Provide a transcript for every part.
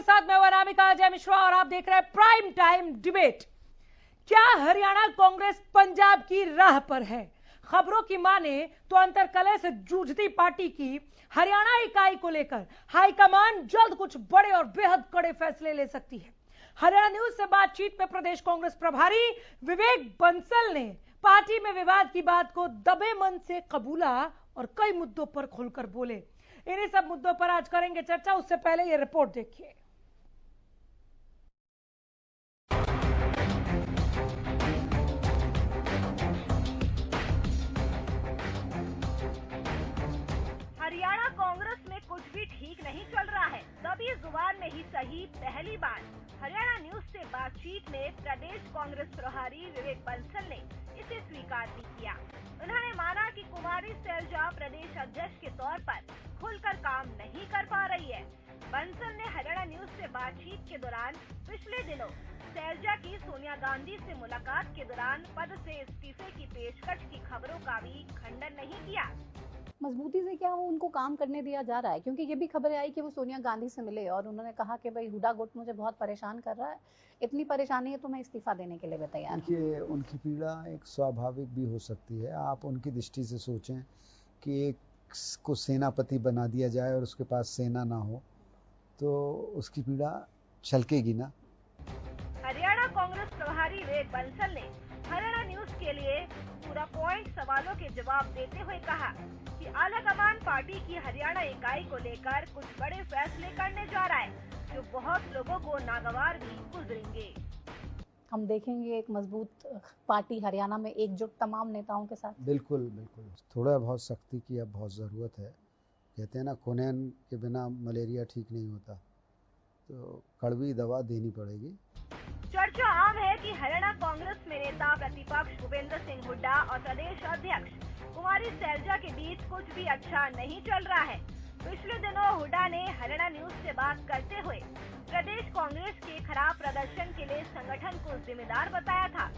आपके साथ मैं अनामिका अजय मिश्रा और आप देख रहे हैं प्राइम टाइम डिबेट। क्या हरियाणा कांग्रेस पंजाब की राह पर है? खबरों की माने तो अंतरकलह से जूझती पार्टी की हरियाणा इकाई को लेकर हाईकमान जल्द कुछ बड़े और बेहद कड़े फैसले ले सकती है। हरियाणा न्यूज से बातचीत में प्रदेश कांग्रेस प्रभारी विवेक बंसल ने पार्टी में विवाद की बात को दबे मन से कबूला और कई मुद्दों पर खुलकर बोले। इन्हीं सब मुद्दों पर आज करेंगे चर्चा। उससे पहले ये रिपोर्ट देखिए। हरियाणा कांग्रेस में कुछ भी ठीक नहीं चल रहा है, तभी जुबान में ही सही पहली बार हरियाणा न्यूज से बातचीत में प्रदेश कांग्रेस प्रभारी विवेक बंसल ने इसे स्वीकार भी किया। उन्होंने माना कि कुमारी सैलजा प्रदेश अध्यक्ष के तौर पर खुलकर काम नहीं कर पा रही है। बंसल ने हरियाणा न्यूज से बातचीत के दौरान पिछले दिनों सैलजा की सोनिया गांधी से मुलाकात के दौरान पद से इस्तीफे की पेशकश की खबरों का भी खंडन नहीं किया। मजबूती से क्या वो उनको काम करने दिया जा रहा है, क्योंकि ये भी खबरें आई कि वो सोनिया गांधी से मिले और उन्होंने कहा कि भाई हुडा गुट मुझे बहुत परेशान कर रहा है, इतनी परेशानी है तो मैं इस्तीफा देने के लिए भी तैयार हूं। देखिए, उनकी पीड़ा एक स्वाभाविक भी हो सकती है। आप उनकी दृष्टि से सोचें कि एक को सेनापति बना दिया जाए और उसके पास सेना ना हो तो उसकी पीड़ा छलकेगी ना। हरियाणा कांग्रेस प्रभारी विवेक बंसल ने हरियाणा न्यूज के लिए पूरा पॉइंट सवालों के जवाब देते हुए कहा कि आलाकमान पार्टी की हरियाणा इकाई को लेकर कुछ बड़े फैसले करने जा रहा है, जो बहुत लोगों को नागवार भी गुजरेंगे। हम देखेंगे एक मजबूत पार्टी हरियाणा में एकजुट तमाम नेताओं के साथ। बिल्कुल बिल्कुल, थोड़ा बहुत सख्ती की अब बहुत ज़रूरत है। कहते हैं ना, क्विनोन के बिना मलेरिया ठीक नहीं होता, तो कड़वी दवा देनी पड़ेगी। चर्चा आम है कि हरियाणा कांग्रेस में नेता प्रतिपक्ष भूपेंद्र सिंह हुड्डा और प्रदेश अध्यक्ष कुमारी सैलजा के बीच कुछ भी अच्छा नहीं चल रहा है। पिछले दिनों हुड्डा ने हरियाणा न्यूज से बात करते हुए प्रदेश कांग्रेस के खराब प्रदर्शन के लिए संगठन को जिम्मेदार बताया था।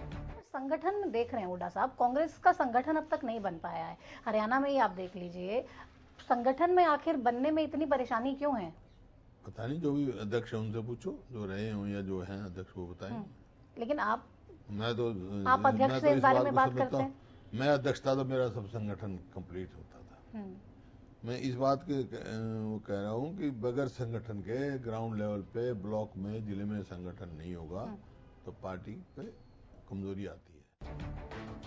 संगठन में देख रहे हैं हुड्डा साहब, कांग्रेस का संगठन अब तक नहीं बन पाया है। हरियाणा में ही आप देख लीजिए, संगठन में आखिर बनने में इतनी परेशानी क्यों है? पता नहीं, जो भी अध्यक्ष है उनसे पूछो, जो रहे हों या जो हैं अध्यक्ष वो बताएं। लेकिन आप अध्यक्ष से इस बारे में बात करते हैं। मैं अध्यक्ष था तो मेरा सब संगठन कंप्लीट होता था। मैं इस बात के कह रहा हूँ कि बगैर संगठन के ग्राउंड लेवल पे, ब्लॉक में, जिले में संगठन नहीं होगा तो पार्टी पे कमजोरी आती है।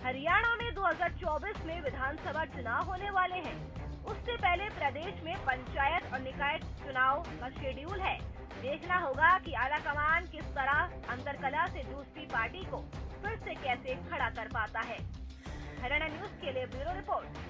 हरियाणा में 2024 में विधानसभा चुनाव होने वाले हैं। उससे पहले प्रदेश में पंचायत और निकाय चुनाव का शेड्यूल है। देखना होगा कि आलाकमान किस तरह अंतरकलह से जूझती पार्टी को फिर से कैसे खड़ा कर पाता है। हरियाणा न्यूज के लिए ब्यूरो रिपोर्ट।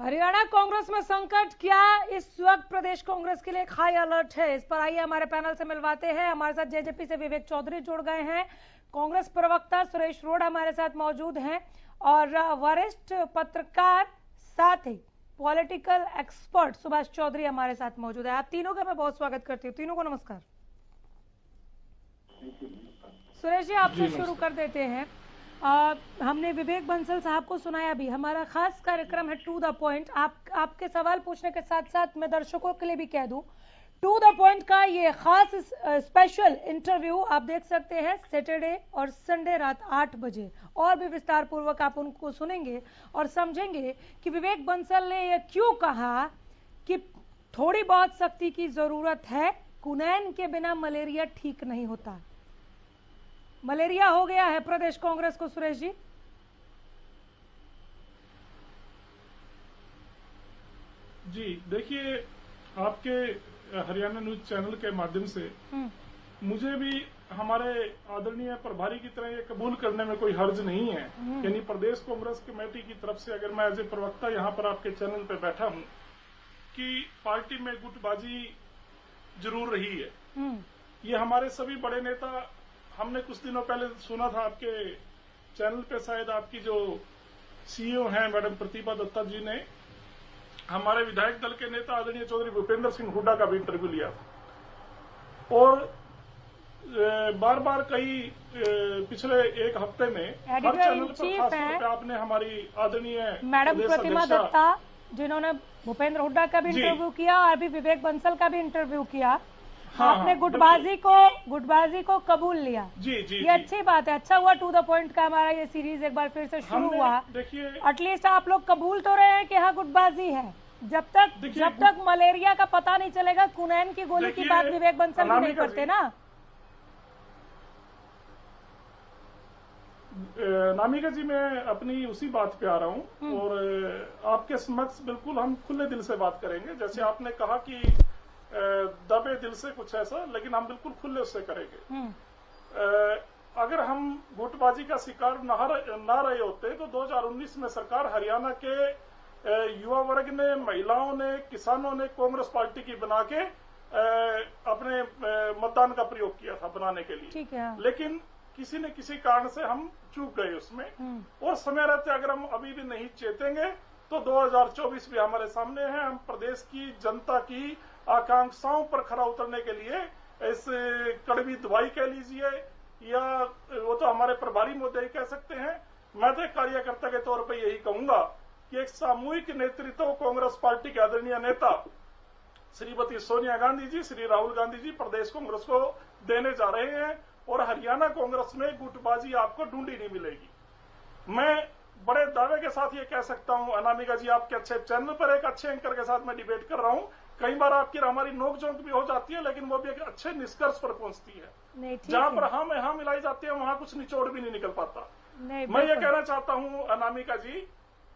हरियाणा कांग्रेस में संकट क्या इस वक्त प्रदेश कांग्रेस के लिए एक हाई अलर्ट है? इस पर आइए हमारे पैनल से मिलवाते हैं। हमारे साथ जेजेपी से विवेक चौधरी जुड़ गए हैं, कांग्रेस प्रवक्ता सुरेश रोड हमारे साथ मौजूद हैं और वरिष्ठ पत्रकार साथ ही पॉलिटिकल एक्सपर्ट सुभाष चौधरी हमारे साथ मौजूद है। आप तीनों का मैं बहुत स्वागत करती हूँ। तीनों को नमस्कार। सुरेश जी, आपसे शुरू कर देते हैं। हमने विवेक बंसल साहब को सुनाया भी। हमारा खास कार्यक्रम है टू द पॉइंट। आपके सवाल पूछने के साथ साथ मैं दर्शकों के लिए भी कह दूं, टू द पॉइंट का ये खास स्पेशल इंटरव्यू आप देख सकते हैं सैटरडे और संडे रात 8 बजे। और भी विस्तार पूर्वक आप उनको सुनेंगे और समझेंगे कि विवेक बंसल ने यह क्यों कहा कि थोड़ी बहुत सख्ती की जरूरत है, क्विनोन के बिना मलेरिया ठीक नहीं होता। मलेरिया हो गया है प्रदेश कांग्रेस को। सुरेश जी, देखिए, आपके हरियाणा न्यूज चैनल के माध्यम से मुझे भी हमारे आदरणीय प्रभारी की तरह ये कबूल करने में कोई हर्ज नहीं है। यानी प्रदेश कांग्रेस कमेटी की तरफ से अगर मैं एज ए प्रवक्ता यहाँ पर आपके चैनल पे बैठा हूँ कि पार्टी में गुटबाजी जरूर रही है। ये हमारे सभी बड़े नेता, हमने कुछ दिनों पहले सुना था आपके चैनल पे, शायद आपकी जो सीईओ हैं मैडम प्रतिभा दत्ता जी ने हमारे विधायक दल के नेता आदरणीय चौधरी भूपेंद्र सिंह हुड्डा का भी इंटरव्यू लिया था और बार बार कई पिछले एक हफ्ते में हर चैनल पर खास तौर पे आपने हमारी आदरणीय मैडम प्रतिभा दत्ता जिन्होंने भूपेंद्र हुड्डा का भी इंटरव्यू किया और अभी विवेक बंसल का भी इंटरव्यू किया। आपने गुटबाजी को कबूल लिया। जी ये अच्छी बात है, अच्छा हुआ टू द पॉइंट का हमारा ये सीरीज एक बार फिर से शुरू हुआ। देखिए एटलीस्ट आप लोग कबूल तो रहे हैं कि हाँ गुटबाजी है। जब तक मलेरिया का पता नहीं चलेगा, कुनैन की गोली की बात विवेक बंसल भी नहीं करते ना। नामिका जी मैं अपनी उसी बात पे आ रहा हूँ और आपके समक्ष बिल्कुल हम खुले दिल से बात करेंगे। जैसे आपने कहा कि दबे दिल से कुछ ऐसा, लेकिन हम बिल्कुल खुले उससे करेंगे। अगर हम गुटबाजी का शिकार ना रहे होते तो 2019 में सरकार हरियाणा के युवा वर्ग ने, महिलाओं ने, किसानों ने कांग्रेस पार्टी की बना के अपने मतदान का प्रयोग किया था बनाने के लिए। ठीक है। लेकिन किसी न किसी कारण से हम चूक गए उसमें और समय रहते अगर हम अभी भी नहीं चेतेंगे तो 2024 भी हमारे सामने है। हम प्रदेश की जनता की आकांक्षाओं पर खरा उतरने के लिए इस कड़वी दवाई कह लीजिए या वो तो हमारे प्रभारी मुद्दे ही कह सकते हैं। मैं तो एक कार्यकर्ता के तौर पर यही कहूंगा कि एक सामूहिक नेतृत्व कांग्रेस पार्टी के आदरणीय नेता श्रीमती सोनिया गांधी जी, श्री राहुल गांधी जी प्रदेश कांग्रेस को देने जा रहे हैं और हरियाणा कांग्रेस में गुटबाजी आपको ढूंढी नहीं मिलेगी। मैं बड़े दावे के साथ ये कह सकता हूं, अनामिका जी आपके अच्छे चैनल पर एक अच्छे एंकर के साथ मैं डिबेट कर रहा हूं। कई बार आपकी हमारी नोकझोंक भी हो जाती है, लेकिन वो भी एक अच्छे निष्कर्ष पर पहुंचती है। जहां पर हम यहाँ मिलाई जाती है वहां कुछ निचोड़ भी नहीं निकल पाता। मैं ये कहना चाहता हूं अनामिका जी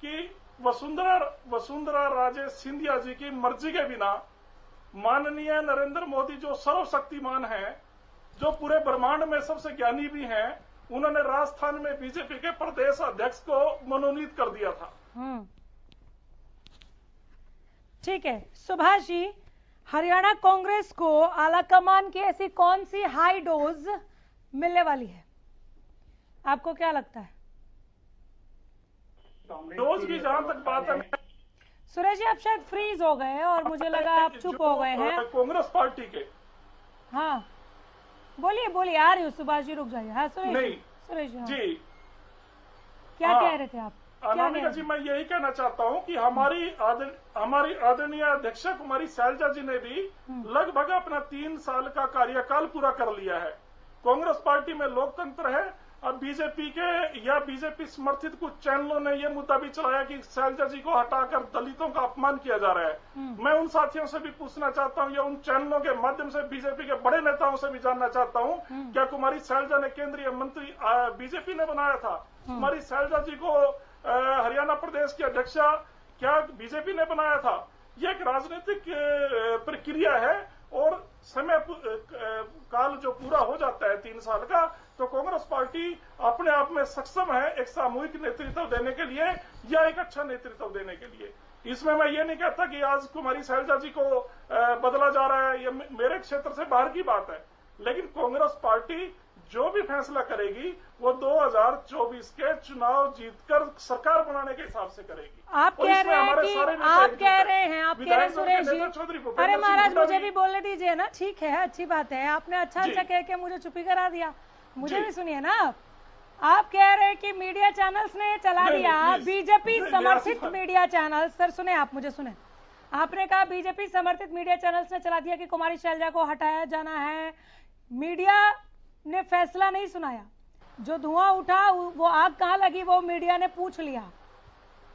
कि वसुंधरा राजे सिंधिया जी की मर्जी के बिना माननीय नरेंद्र मोदी जो सर्वशक्तिमान है, जो पूरे ब्रह्मांड में सबसे ज्ञानी भी हैं, उन्होंने राजस्थान में बीजेपी के प्रदेश अध्यक्ष को मनोनीत कर दिया था। ठीक है सुभाष जी, हरियाणा कांग्रेस को आलाकमान की ऐसी कौन सी हाई डोज मिलने वाली है, आपको क्या लगता है? डोज की जहां तक बात है, सुरेश जी आप शायद फ्रीज हो गए और मुझे लगा आप चुप हो गए हैं। कांग्रेस पार्टी के हाँ बोलिए बोलिए, आ रही हूँ सुभाष जी, रुक जाइए। हाँ सुरेश जी क्या कह रहे थे आप? अनामिका जी मैं यही कहना चाहता हूं कि हमारी आदरणीय अध्यक्षा कुमारी शैलजा जी ने भी लगभग अपना 3 साल का कार्यकाल पूरा कर लिया है। कांग्रेस पार्टी में लोकतंत्र है। अब बीजेपी के या बीजेपी समर्थित कुछ चैनलों ने यह मुद्दा भी चलाया कि शैलजा जी को हटाकर दलितों का अपमान किया जा रहा है। मैं उन साथियों से भी पूछना चाहता हूं या उन चैनलों के माध्यम से बीजेपी के बड़े नेताओं से भी जानना चाहता हूं, क्या कुमारी शैलजा ने केंद्रीय मंत्री बीजेपी ने बनाया था? कुमारी शैलजा जी को हरियाणा प्रदेश की अध्यक्षा क्या बीजेपी ने बनाया था? यह एक राजनीतिक प्रक्रिया है और समय काल जो पूरा हो जाता है 3 साल का, तो कांग्रेस पार्टी अपने आप में सक्षम है एक सामूहिक नेतृत्व देने के लिए या एक अच्छा नेतृत्व देने के लिए। इसमें मैं ये नहीं कहता कि आज कुमारी शैलजा जी को बदला जा रहा है, ये मेरे क्षेत्र से बाहर की बात है, लेकिन कांग्रेस पार्टी जो भी फैसला करेगी वो 2024 के चुनाव जीतकर सरकार बनाने के हिसाब से करेगी। आप कह रहे हैं सुरेश जी, अरे महाराज मुझे भी बोलने दीजिए ना। ठीक है, अच्छी बात है, आपने अच्छा कह के मुझे चुप्पी करा दिया। मुझे भी सुनिए ना। आप कह रहे हैं कि मीडिया चैनल्स ने चला दिया, बीजेपी समर्थित मीडिया चैनल। सर सुने, आप मुझे सुने। आपने कहा बीजेपी समर्थित मीडिया चैनल्स ने चला दिया कि कुमारी शैलजा को हटाया जाना है। मीडिया ने फैसला नहीं सुनाया, जो धुआं उठा वो आग कहां लगी वो मीडिया ने पूछ लिया।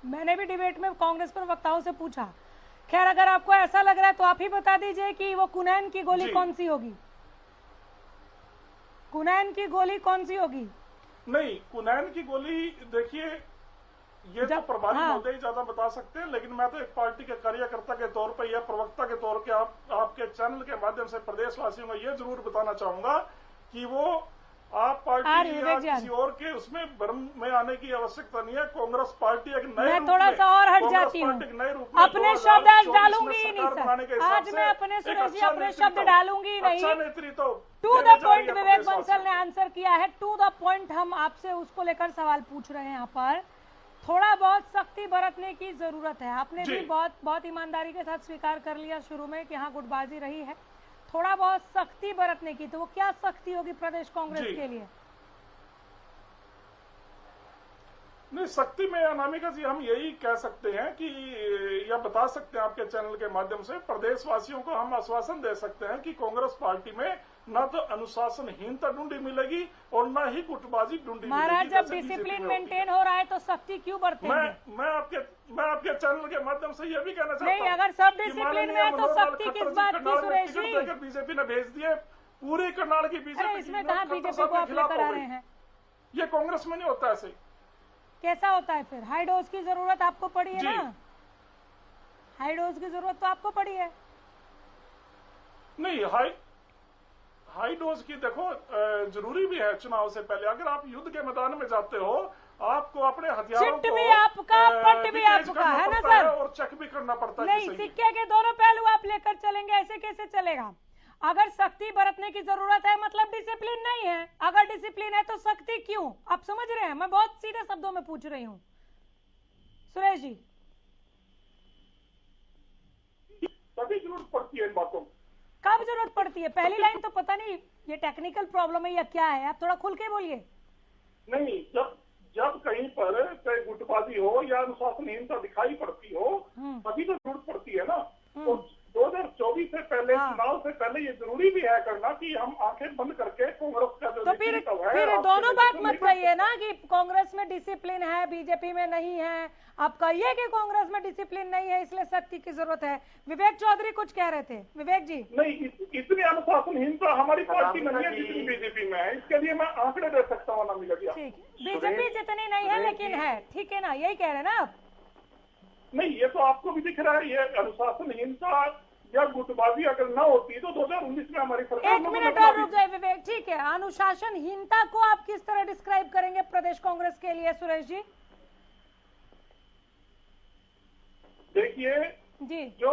मैंने भी डिबेट में कांग्रेस पर वक्ताओं से पूछा। खैर अगर आपको ऐसा लग रहा है तो आप ही बता दीजिए कि वो कुनैन की गोली कौन सी होगी? कुनैन की गोली कौन सी होगी? नहीं, कुनैन की गोली देखिए ये तो प्रभारी महोदय ही ज्यादा बता सकते हैं, लेकिन मैं तो एक पार्टी के कार्यकर्ता के तौर पर या प्रवक्ता के तौर पे आपके चैनल के माध्यम से प्रदेशवासियों को ये जरूर बताना चाहूंगा कि वो आप पार्टी या किसी और के उसमें भ्रम में आने की आवश्यकता नहीं है। कांग्रेस पार्टी एक नए मैं थोड़ा सा और हट जाती हूँ, अपने शब्द आज डालूंगी ही नहीं सर। आज मैं अपने सुरेश जी अपने शब्द डालूंगी ही नहीं। नेतृत्व to the point Vivek Bansal ने आंसर किया है। टू द पॉइंट हम आपसे उसको लेकर सवाल पूछ रहे हैं। यहाँ पर थोड़ा बहुत सख्ती बरतने की जरूरत है। आपने जी। भी बहुत ईमानदारी के साथ स्वीकार कर लिया शुरू में कि हाँ गुटबाजी रही है, थोड़ा बहुत सख्ती बरतने की, तो वो क्या सख्ती होगी प्रदेश कांग्रेस जी। के लिए? नहीं, सख्ती में अनामिका जी हम यही कह सकते हैं कि या बता सकते हैं आपके चैनल के माध्यम से, प्रदेशवासियों को हम आश्वासन दे सकते हैं कि कांग्रेस पार्टी में न तो अनुशासनहीनता ढूंढी मिलेगी और न ही गुटबाजी ढूंढी मिलेगी। महाराज, जब डिसिप्लिन मेंटेन हो रहा है तो सख्ती क्यों बरतेंगे? मैं आपके चैनल के माध्यम से यह भी कहना चाहता हूं, नहीं, अगर सब डिसिप्लिन में है तो सख्ती किस बात की सुरेश जी? बीजेपी ने भेज दिए पूरी करनाल की बीजेपी। इसमें कहा बीजेपी को आप लेकर आ रहे हैं? ये कांग्रेस में नहीं होता ऐसे। कैसा होता है फिर? हाई डोज की जरूरत आपको पड़ी है ना? हाई डोज की जरूरत तो आपको पड़ी है। नहीं, हाई डोज की देखो जरूरी भी है चुनाव से पहले। अगर आप युद्ध के मैदान में जाते हो, आपको अपने हथियारों चिट को भी आपका, पट भी आपका, है ना सर? और चेक भी करना पड़ता है। नहीं, सिक्के के दोनों पहलू आप लेकर चलेंगे, ऐसे कैसे चलेगा? अगर सख्ती बरतने की जरूरत है मतलब डिसिप्लिन नहीं है। अगर डिसिप्लिन है तो सख्ती क्यों? आप समझ रहे हैं? मैं बहुत सीधे शब्दों में पूछ रही हूँ सुरेश जी। तभी जरूरत पड़ती है इन बातों की। कब जरूरत पड़ती है? पहली लाइन तो पता नहीं ये टेक्निकल प्रॉब्लम है या क्या है, आप थोड़ा खुल के बोलिए। नहीं, जब कहीं पर चाहे गुटबाजी हो या अनुशासनहीनता दिखाई पड़ती हो तभी तो जरूरत पड़ती है ना। तो 2024 से पहले, चुनाव से पहले ये जरूरी भी है करना कि हम आंखें बंद करके कांग्रेस का जो तो फिर दोनों बात मत कहिए ना कि कांग्रेस में डिसिप्लिन है बीजेपी में नहीं है। आप कहिए कि कांग्रेस में डिसिप्लिन नहीं है इसलिए सख्ती की जरूरत है। विवेक चौधरी कुछ कह रहे थे। विवेक जी, नहीं, इतनी अनुशासनहीनता हमारी पार्टी में नहीं है जितनी बीजेपी में है। इसके लिए मैं आंकड़े दे सकता हूँ अनामिका जी। ठीक है, बीजेपी जितनी नहीं है लेकिन है, ठीक है ना? यही कह रहे हैं ना आप? नहीं, ये तो आपको भी दिख रहा है। ये अनुशासनहीनता या गुटबाजी अगर ना होती तो 2019 में हमारी सरकार। एक मिनट और रुक जाए विवेक। ठीक है, अनुशासनहीनता को आप किस तरह डिस्क्राइब करेंगे प्रदेश कांग्रेस के लिए सुरेश जी? देखिए जी, जो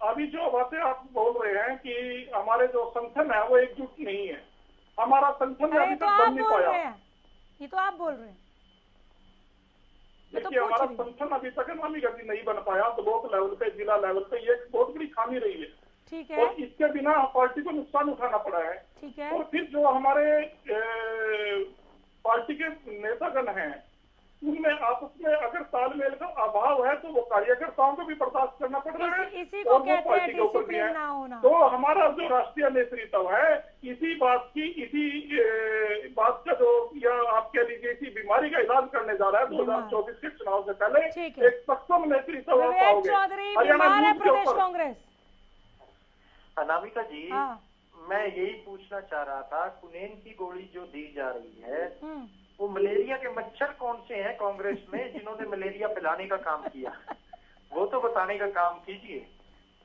अभी जो बातें आप बोल रहे हैं कि हमारे जो संगठन है वो एकजुट नहीं है, हमारा संगठन अभी तक बन नहीं पाया। ये तो आप बोल रहे हैं। देखिए, हमारा संगठन अभी तक अनामिका जी नहीं बन पाया। ब्लॉक लेवल पे, जिला लेवल पे ये बहुत बड़ी खामी रही है। ठीक है। और इसके बिना पार्टी को नुकसान उठाना पड़ा है। ठीक है। और फिर जो हमारे पार्टी के नेतागण हैं उनमें आपस में अगर तालमेल का अभाव है तो वो कार्यकर्ताओं को भी बर्दाश्त करना पड़ रहा है इसी को और वो कहते पार्टी हैं के ऊपर भी है। डिसिप्लिन ना होना। तो हमारा जो राष्ट्रीय नेतृत्व है इसी बात का जो, या आप कह लीजिए इसी बीमारी का इलाज करने जा रहा है 2024 के चुनाव से पहले। एक सक्षम नेतृत्व हरियाणा प्रदेश कांग्रेस। अनामिका जी, मैं यही पूछना चाह रहा था, कुनेन की गोली जो दी जा रही है वो मलेरिया के मच्छर कौन से हैं कांग्रेस में जिन्होंने मलेरिया फैलाने का काम किया? वो तो बताने का काम कीजिए।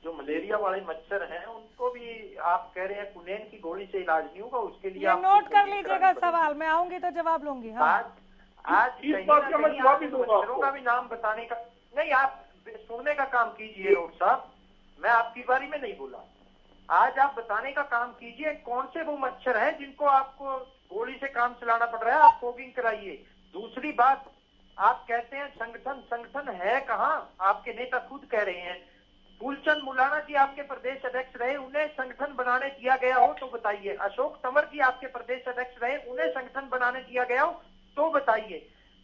जो मलेरिया वाले मच्छर हैं उनको भी आप कह रहे हैं कुनेन की गोली से इलाज नहीं होगा, उसके लिए आप नोट कर लीजिएगा सवाल, मैं आऊंगी तो जवाब लूंगी। आज कहीं ना कहीं मच्छरों का भी नाम बताने का नहीं, आप सुनने का काम कीजिए रोड साहब। मैं आपकी बारी में नहीं बोला। आज आप बताने का काम कीजिए कौन से वो मच्छर हैं जिनको आपको गोली से काम चलाना पड़ रहा है। आप फॉगिंग कराइए। दूसरी बात, आप कहते हैं संगठन है कहाँ? आपके नेता खुद कह रहे हैं। फूलचंद मुलाना जी आपके प्रदेश अध्यक्ष रहे, उन्हें संगठन बनाने दिया गया हो तो बताइए। अशोक तंवर जी आपके प्रदेश अध्यक्ष रहे, उन्हें संगठन बनाने दिया गया हो तो बताइए।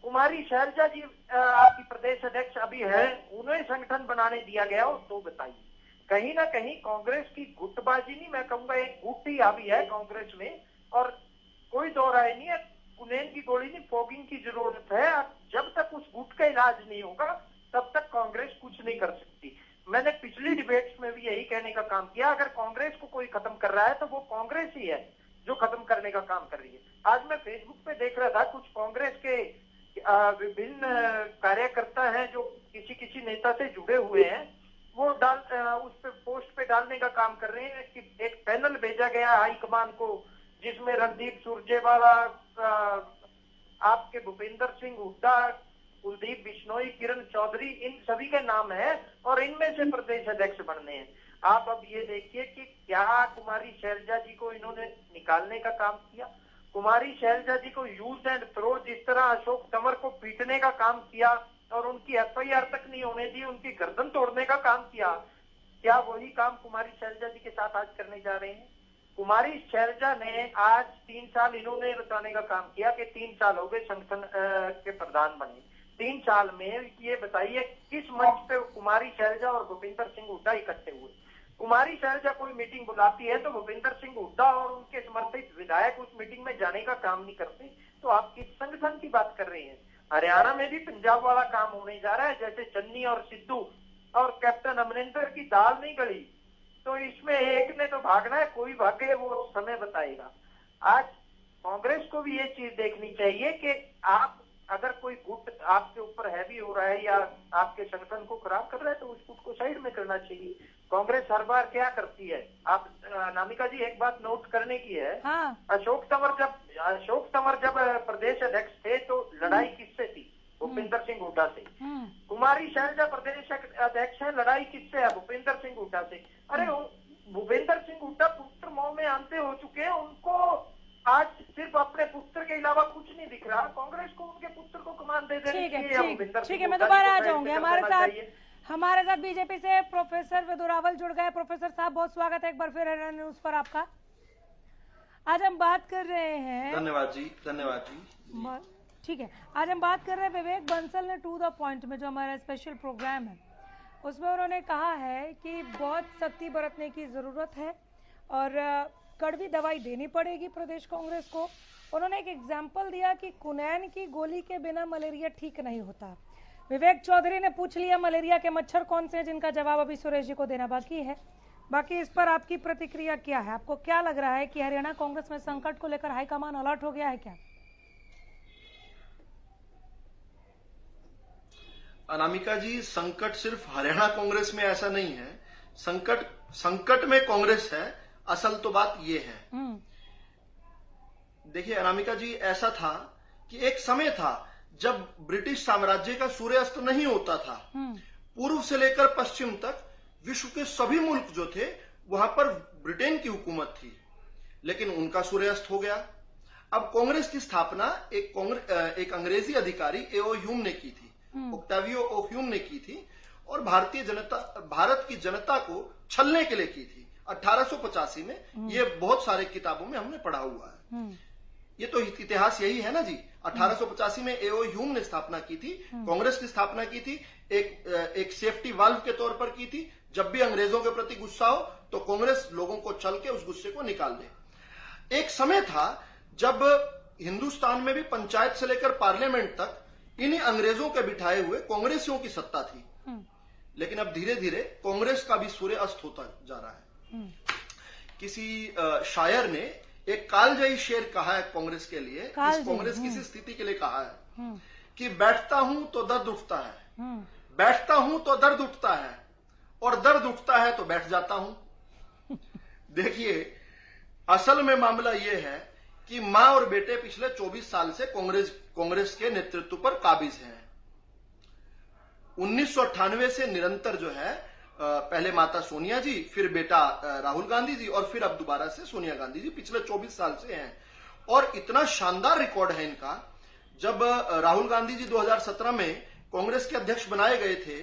कुमारी शैलजा जी आपकी प्रदेश अध्यक्ष अभी है, उन्हें संगठन बनाने दिया गया हो तो बताइए। कहीं ना कहीं कांग्रेस की गुटबाजी नहीं, मैं कहूंगा एक गुट अभी है कांग्रेस में, और कोई दो राय नहीं है। कुनेन की गोली नहीं, फॉगिंग की जरूरत है। जब तक उस गुट का इलाज नहीं होगा तब तक कांग्रेस कुछ नहीं कर सकती। मैंने पिछली डिबेट्स में भी यही कहने का काम किया, अगर कांग्रेस को कोई खत्म कर रहा है तो वो कांग्रेस ही है जो खत्म करने का काम कर रही है। आज मैं फेसबुक पे देख रहा था, कुछ कांग्रेस के विभिन्न कार्यकर्ता हैं जो किसी नेता से जुड़े हुए हैं, वो उस पे पोस्ट पे डालने का काम कर रहे हैं कि एक पैनल भेजा गया हाईकमान को जिसमें रणदीप सुरजेवाला, आपके भूपेंद्र सिंह हुड्डा, कुलदीप बिश्नोई, किरण चौधरी, इन सभी के नाम है और इनमें से प्रदेश अध्यक्ष बनने हैं। आप अब ये देखिए कि क्या कुमारी शैलजा जी को इन्होंने निकालने का काम किया? कुमारी शैलजा जी को यूज एंड थ्रो, जिस तरह अशोक तंवर को पीटने का काम किया और उनकी एफआईआर तक नहीं होने दी, उनकी गर्दन तोड़ने का काम किया, क्या वही काम कुमारी शैलजा जी के साथ आज करने जा रहे हैं? कुमारी शैलजा ने आज 3 साल इन्होंने बताने का काम किया कि 3 साल हो गए संगठन के प्रधान बने। 3 साल में ये बताइए किस मंच पे कुमारी शैलजा और भूपिंदर सिंह हुड्डा इकट्ठे हुए? कुमारी शैलजा कोई मीटिंग बुलाती है तो भूपिंदर सिंह हुड्डा और उनके समर्थित विधायक उस मीटिंग में जाने का काम नहीं करते। तो आप किस संगठन की बात कर रहे हैं? हरियाणा में भी पंजाब वाला काम होने जा रहा है, जैसे चन्नी और सिद्धू और कैप्टन अमरिंदर की दाल नहीं गली, तो इसमें एक ने तो भागना है, कोई भागे वो समय बताएगा। आज कांग्रेस को भी ये चीज देखनी चाहिए कि आप अगर कोई गुट आपके ऊपर हैवी हो रहा है या आपके संगठन को खराब कर रहा है तो उस गुट को साइड में करना चाहिए। कांग्रेस हर बार क्या करती है, आप नामिका जी एक बात नोट करने की है। हाँ। अशोक तंवर जब प्रदेश अध्यक्ष थे तो लड़ाई किससे थी? भूपिंदर सिंह हुड्डा से। कुमारी शैलजा प्रदेश अध्यक्ष है, लड़ाई किससे है? भूपिंदर सिंह हुड्डा से। अरे भूपेंद्र सिंह हुड्डा पुत्र मोह में अंधे हो चुके हैं, उनको आज सिर्फ अपने पुत्र के अलावा कुछ नहीं दिख रहा। कांग्रेस को उनके पुत्र को कमान दे देनी चाहिए। ठीक है, मैं दोबारा आ जाऊंगी। हमारे साथ बीजेपी से प्रोफेसर वेदुरावल जुड़ गए। प्रोफेसर साहब बहुत स्वागत है एक बार फिर हरियाणा न्यूज पर आपका। आज हम बात कर रहे हैं, धन्यवाद जी। ठीक है, आज हम बात कर रहे हैं विवेक बंसल ने टू द पॉइंट में जो हमारा स्पेशल प्रोग्राम है उसमें उन्होंने कहा है कि बहुत सख्ती बरतने की जरूरत है और कड़वी दवाई देनी पड़ेगी प्रदेश कांग्रेस को। उन्होंने एक एग्जाम्पल दिया कि कुनैन की गोली के बिना मलेरिया ठीक नहीं होता। विवेक चौधरी ने पूछ लिया मलेरिया के मच्छर कौन से हैं, जिनका जवाब अभी सुरेश जी को देना बाकी है। बाकी इस पर आपकी प्रतिक्रिया क्या है? आपको क्या लग रहा है कि हरियाणा कांग्रेस में संकट को लेकर हाईकमान अलर्ट हो गया है क्या? अनामिका जी, संकट सिर्फ हरियाणा कांग्रेस में ऐसा नहीं है, संकट में कांग्रेस है। असल तो बात ये है, देखिए अनामिका जी, ऐसा था कि एक समय था जब ब्रिटिश साम्राज्य का सूर्यास्त नहीं होता था। पूर्व से लेकर पश्चिम तक विश्व के सभी मुल्क जो थे वहां पर ब्रिटेन की हुकूमत थी, लेकिन उनका सूर्यास्त हो गया। अब कांग्रेस की स्थापना एक अंग्रेजी अधिकारी एओ ह्यूम ने की थी, ओक्टावियो ओ ह्यूम ने की थी और भारत की जनता को छलने के लिए की थी 1885 में। ये बहुत सारे किताबों में हमने पढ़ा हुआ है। ये तो इतिहास यही है ना जी। 1885 में एओ ह्यूम ने स्थापना की थी, कांग्रेस की स्थापना की थी, एक सेफ्टी वाल्व के तौर पर की थी। जब भी अंग्रेजों के प्रति गुस्सा हो तो कांग्रेस लोगों को छल के उस गुस्से को निकाल दे। एक समय था जब हिंदुस्तान में भी पंचायत से लेकर पार्लियामेंट तक इन्हीं अंग्रेजों के बिठाए हुए कांग्रेसियों की सत्ता थी, लेकिन अब धीरे धीरे कांग्रेस का भी सूर्य अस्त होता जा रहा है। किसी शायर ने एक कालजयी शेर कहा है कांग्रेस के लिए, इस कांग्रेस की स्थिति के लिए कहा है कि बैठता हूं तो दर्द उठता है, बैठता हूं तो दर्द उठता है और दर्द उठता है तो बैठ जाता हूं। देखिए, असल में मामला यह है कि मां और बेटे पिछले 24 साल से कांग्रेस के नेतृत्व पर काबिज हैं। 1998 से निरंतर जो है, पहले माता सोनिया जी, फिर बेटा राहुल गांधी जी और फिर अब दोबारा से सोनिया गांधी जी, पिछले 24 साल से हैं। और इतना शानदार रिकॉर्ड है इनका। जब राहुल गांधी जी 2017 में कांग्रेस के अध्यक्ष बनाए गए थे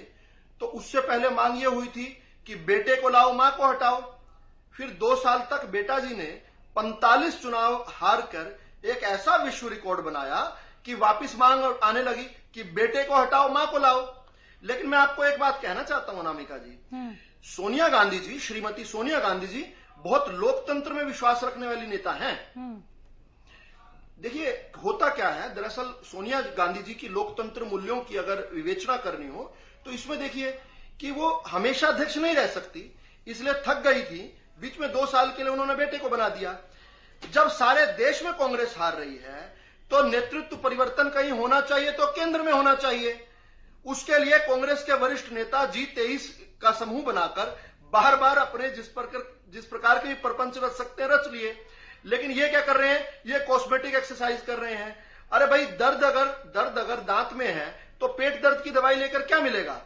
तो उससे पहले मांग ये हुई थी कि बेटे को लाओ, मां को हटाओ। फिर 2 साल तक बेटा जी ने 45 चुनाव हार कर एक ऐसा विश्व रिकॉर्ड बनाया कि वापिस मांग आने लगी कि बेटे को हटाओ, मां को लाओ। लेकिन मैं आपको एक बात कहना चाहता हूं अनामिका जी, सोनिया गांधी जी, श्रीमती सोनिया गांधी जी बहुत लोकतंत्र में विश्वास रखने वाली नेता हैं। देखिए होता क्या है, दरअसल सोनिया गांधी जी की लोकतंत्र मूल्यों की अगर विवेचना करनी हो तो इसमें देखिए कि वो हमेशा अध्यक्ष नहीं रह सकती, इसलिए थक गई थी। बीच में 2 साल के लिए उन्होंने बेटे को बना दिया। जब सारे देश में कांग्रेस हार रही है तो नेतृत्व परिवर्तन कहीं होना चाहिए तो केंद्र में होना चाहिए। उसके लिए कांग्रेस के वरिष्ठ नेता G23 का समूह बनाकर बार बार अपने जिस प्रकार के प्रपंच रच सकते हैं रच लिए। लेकिन ये क्या कर रहे हैं, ये कॉस्मेटिक एक्सरसाइज कर रहे हैं। अरे भाई, दर्द अगर दांत में है तो पेट दर्द की दवाई लेकर क्या मिलेगा।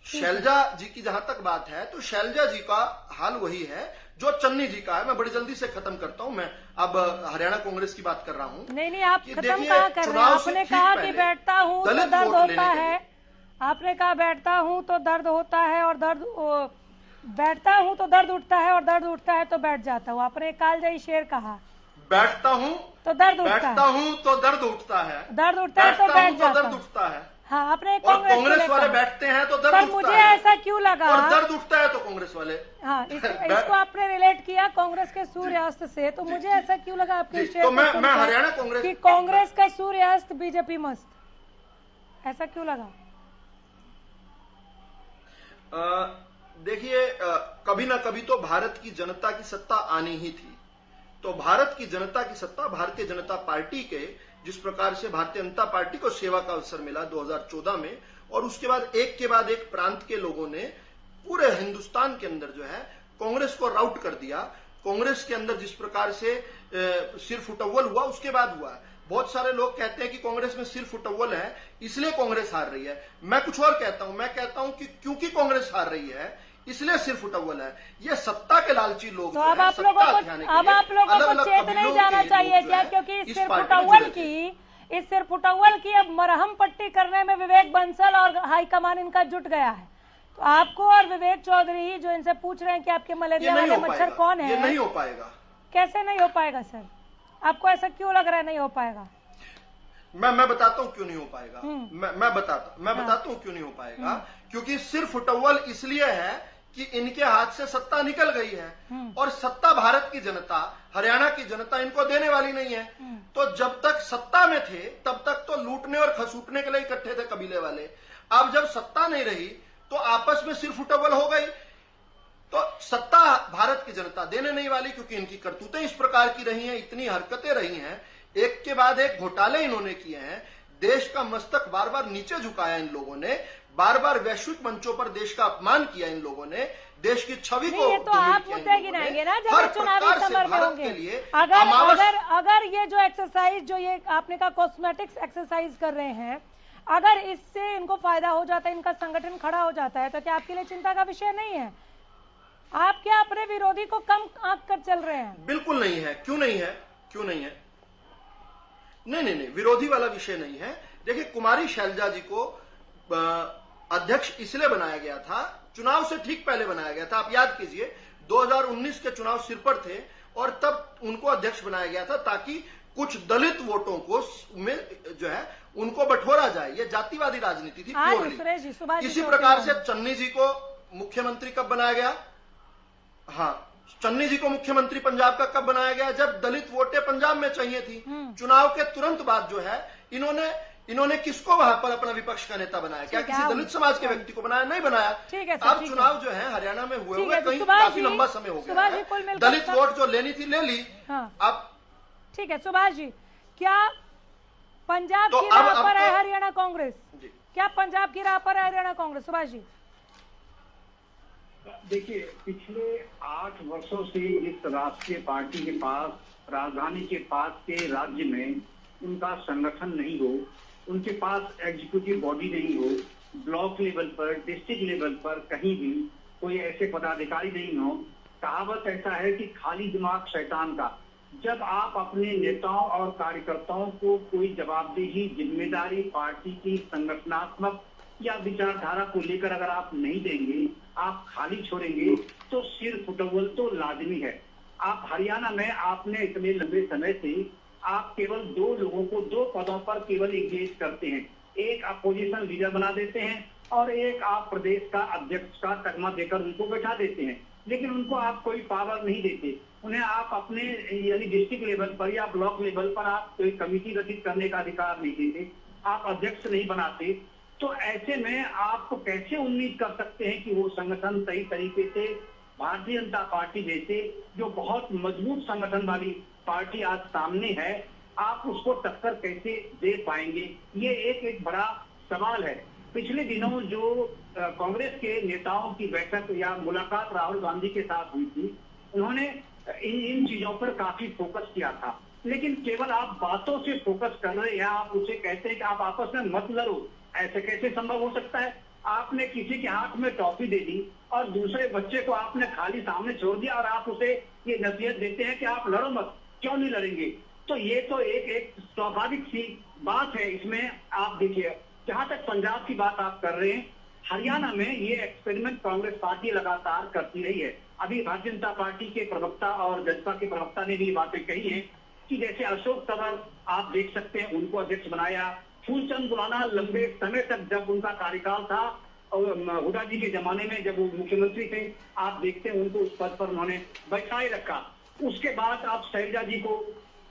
शैलजा जी की जहां तक बात है तो शैलजा जी का हाल वही है जो चन्नी जी का है। मैं बड़ी जल्दी से खत्म करता हूं, मैं अब हरियाणा कांग्रेस की बात कर रहा हूं। नहीं, आप खत्म कहाँ कर रहे हैं? आपने कहा कि बैठता हूं तो दर्द होता है, आपने कहा बैठता हूं तो दर्द होता है और बैठता हूं तो दर्द उठता है और दर्द उठता है तो बैठ जाता हूं। आपने कालजयी शेर कहा, बैठता हूं तो दर्द उठता है, बैठता हूं तो दर्द उठता है, दर्द उठता है तो बैठ जाता दर्द उठता है। हाँ, आपने कांग्रेस वाले बैठते हैं तो दर्द उठता है। मुझे ऐसा क्यों लगा, और दर्द उठता है तो कांग्रेस वाले, हाँ, इसको आपने रिलेट किया कांग्रेस के सूर्यास्त से, तो मुझे ऐसा क्यों लगा आपके शेर तो मैं हरियाणा कांग्रेस कि कांग्रेस का सूर्यास्त बीजेपी मस्त, ऐसा क्यों लगा? देखिए, कभी ना कभी तो भारत की जनता की सत्ता आनी ही थी। तो भारत की जनता की सत्ता, भारतीय जनता पार्टी के जिस प्रकार से भारतीय जनता पार्टी को सेवा का अवसर मिला 2014 में, और उसके बाद एक के बाद एक प्रांत के लोगों ने पूरे हिंदुस्तान के अंदर जो है कांग्रेस को राउट कर दिया। कांग्रेस के अंदर जिस प्रकार से सिर फुटअव्वल हुआ, उसके बाद हुआ। बहुत सारे लोग कहते हैं कि कांग्रेस में सिर फुटअव्वल है इसलिए कांग्रेस हार रही है। मैं कुछ और कहता हूं, मैं कहता हूं कि क्योंकि कांग्रेस हार रही है इसलिए सिर फुटअव्वल है। ये सत्ता के लालची लोग, तो अब आप लोगों को चेत नहीं जाना चाहिए क्या? क्योंकि इस सिर फुटअव्वल की अब मरहम पट्टी करने में विवेक बंसल और हाईकमान इनका जुट गया है। तो आपको और विवेक चौधरी जो इनसे पूछ रहे हैं कि आपके मलेरिया वाले मच्छर कौन है, ये नहीं हो पाएगा। कैसे नहीं हो पाएगा सर? आपको ऐसा क्यों लग रहा है नहीं हो पाएगा? मैं बताता हूं क्यों नहीं हो पाएगा। मैं बताता हूं क्यों नहीं हो पाएगा। क्योंकि सिर फुटअव्वल इसलिए है कि इनके हाथ से सत्ता निकल गई है, और सत्ता भारत की जनता, हरियाणा की जनता इनको देने वाली नहीं है। तो जब तक सत्ता में थे तब तक तो लूटने और खसूटने के लिए इकट्ठे थे कबीले वाले। अब जब सत्ता नहीं रही तो आपस में सिर फुटअव्वल हो गई। तो सत्ता भारत की जनता देने नहीं वाली, क्योंकि इनकी करतूतें इस प्रकार की रही हैं, इतनी हरकतें रही हैं, एक के बाद एक घोटाले इन्होंने किए हैं, देश का मस्तक बार बार नीचे झुकाया इन लोगों ने, बार बार वैश्विक मंचों पर देश का अपमान किया इन लोगों ने, देश की छवि को। ये तो आप मुद्दे गिनाएंगे ना जब चुनावी समर में होंगे। अगर ये जो एक्सरसाइज, जो ये आपने कहा कॉस्मेटिक्स एक्सरसाइज कर रहे हैं, अगर इससे इनको फायदा हो जाता है, इनका संगठन खड़ा हो जाता है, तो क्या आपके लिए चिंता का विषय नहीं है? आप क्या अपने विरोधी को कम आंक कर चल रहे हैं? बिल्कुल नहीं है। क्यों नहीं है? क्यों नहीं है? नहीं, विरोधी वाला विषय नहीं है। देखिए, कुमारी शैलजा जी को अध्यक्ष इसलिए बनाया गया था, चुनाव से ठीक पहले बनाया गया था। आप याद कीजिए 2019 के चुनाव सिर पर थे और तब उनको अध्यक्ष बनाया गया था ताकि कुछ दलित वोटों को में जो है उनको बटोरा जाए। ये जातिवादी राजनीति थी प्योरली। इसी प्रकार से चन्नी जी को मुख्यमंत्री कब बनाया गया? हाँ, चन्नी जी को मुख्यमंत्री पंजाब का कब बनाया गया? जब दलित वोटें पंजाब में चाहिए थी। चुनाव के तुरंत बाद जो है इन्होंने किसको वहां पर अपना विपक्ष का नेता बनाया? क्या किसी दलित समाज के व्यक्ति को बनाया? नहीं बनाया। अब चुनाव जो है हरियाणा में हुए कहीं काफी लंबा समय हो गया है। दलित वोट जो लेनी थी ले ली। अब ठीक है सुभाष जी, क्या पंजाब की राह पर है हरियाणा कांग्रेस? क्या पंजाब की राह पर है हरियाणा कांग्रेस? सुभाष जी, देखिए, पिछले 8 वर्षों से जिस राष्ट्रीय पार्टी के पास, राजधानी के पास के राज्य में उनका संगठन नहीं हो, उनके पास एग्जीक्यूटिव बॉडी नहीं हो, ब्लॉक लेवल पर, डिस्ट्रिक्ट लेवल पर कहीं भी कोई ऐसे पदाधिकारी नहीं हो। कहावत ऐसा है कि खाली दिमाग शैतान का। जब आप अपने नेताओं और कार्यकर्ताओं को कोई जवाबदेही, जिम्मेदारी पार्टी की संगठनात्मक या विचारधारा को लेकर अगर आप नहीं देंगे, आप खाली छोड़ेंगे, तो सिर फुटअव्वल तो लाजमी है। आप हरियाणा में आपने इतने लंबे समय से आप केवल 2 लोगों को 2 पदों पर केवल एंगेज करते हैं। एक अपोजिशन लीडर बना देते हैं और एक आप प्रदेश का अध्यक्ष का तगमा देकर उनको बैठा देते हैं, लेकिन उनको आप कोई पावर नहीं देते। उन्हें आप अपने यानी डिस्ट्रिक्ट लेवल पर या ब्लॉक लेवल पर आप कोई कमेटी गठित करने का अधिकार नहीं देते, आप अध्यक्ष नहीं बनाते। तो ऐसे में आप कैसे उम्मीद कर सकते हैं कि वो संगठन सही तरीके से भारतीय जनता पार्टी जैसे जो बहुत मजबूत संगठन वाली पार्टी आज सामने है, आप उसको टक्कर कैसे दे पाएंगे? ये एक बड़ा सवाल है। पिछले दिनों जो कांग्रेस के नेताओं की बैठक या मुलाकात राहुल गांधी के साथ हुई थी, उन्होंने इन चीजों पर काफी फोकस किया था, लेकिन केवल आप बातों से फोकस कर रहे हैं। आप उसे कहते हैं कि आप आपस में मत लड़ो, ऐसे कैसे संभव हो सकता है? आपने किसी के हाथ में टॉफी दे दी और दूसरे बच्चे को आपने खाली सामने छोड़ दिया और आप उसे ये नसीहत देते हैं कि आप लड़ो मत, क्यों नहीं लड़ेंगे? तो ये तो एक स्वाभाविक सी बात है। इसमें आप देखिए, जहां तक पंजाब की बात आप कर रहे हैं, हरियाणा में ये एक्सपेरिमेंट कांग्रेस पार्टी लगातार करती रही है। अभी भारतीय जनता पार्टी के प्रवक्ता और जसपा के प्रवक्ता ने भी ये बातें कही हैं कि जैसे अशोक तंवर आप देख सकते हैं, उनको अध्यक्ष बनाया। फूलचंद खुराना लंबे समय तक जब उनका कार्यकाल था और हुड्डा जी के जमाने में जब वो मुख्यमंत्री थे, आप देखते हैं उनको उस पद पर उन्होंने बैठाए रखा। उसके बाद आप शैलजा जी को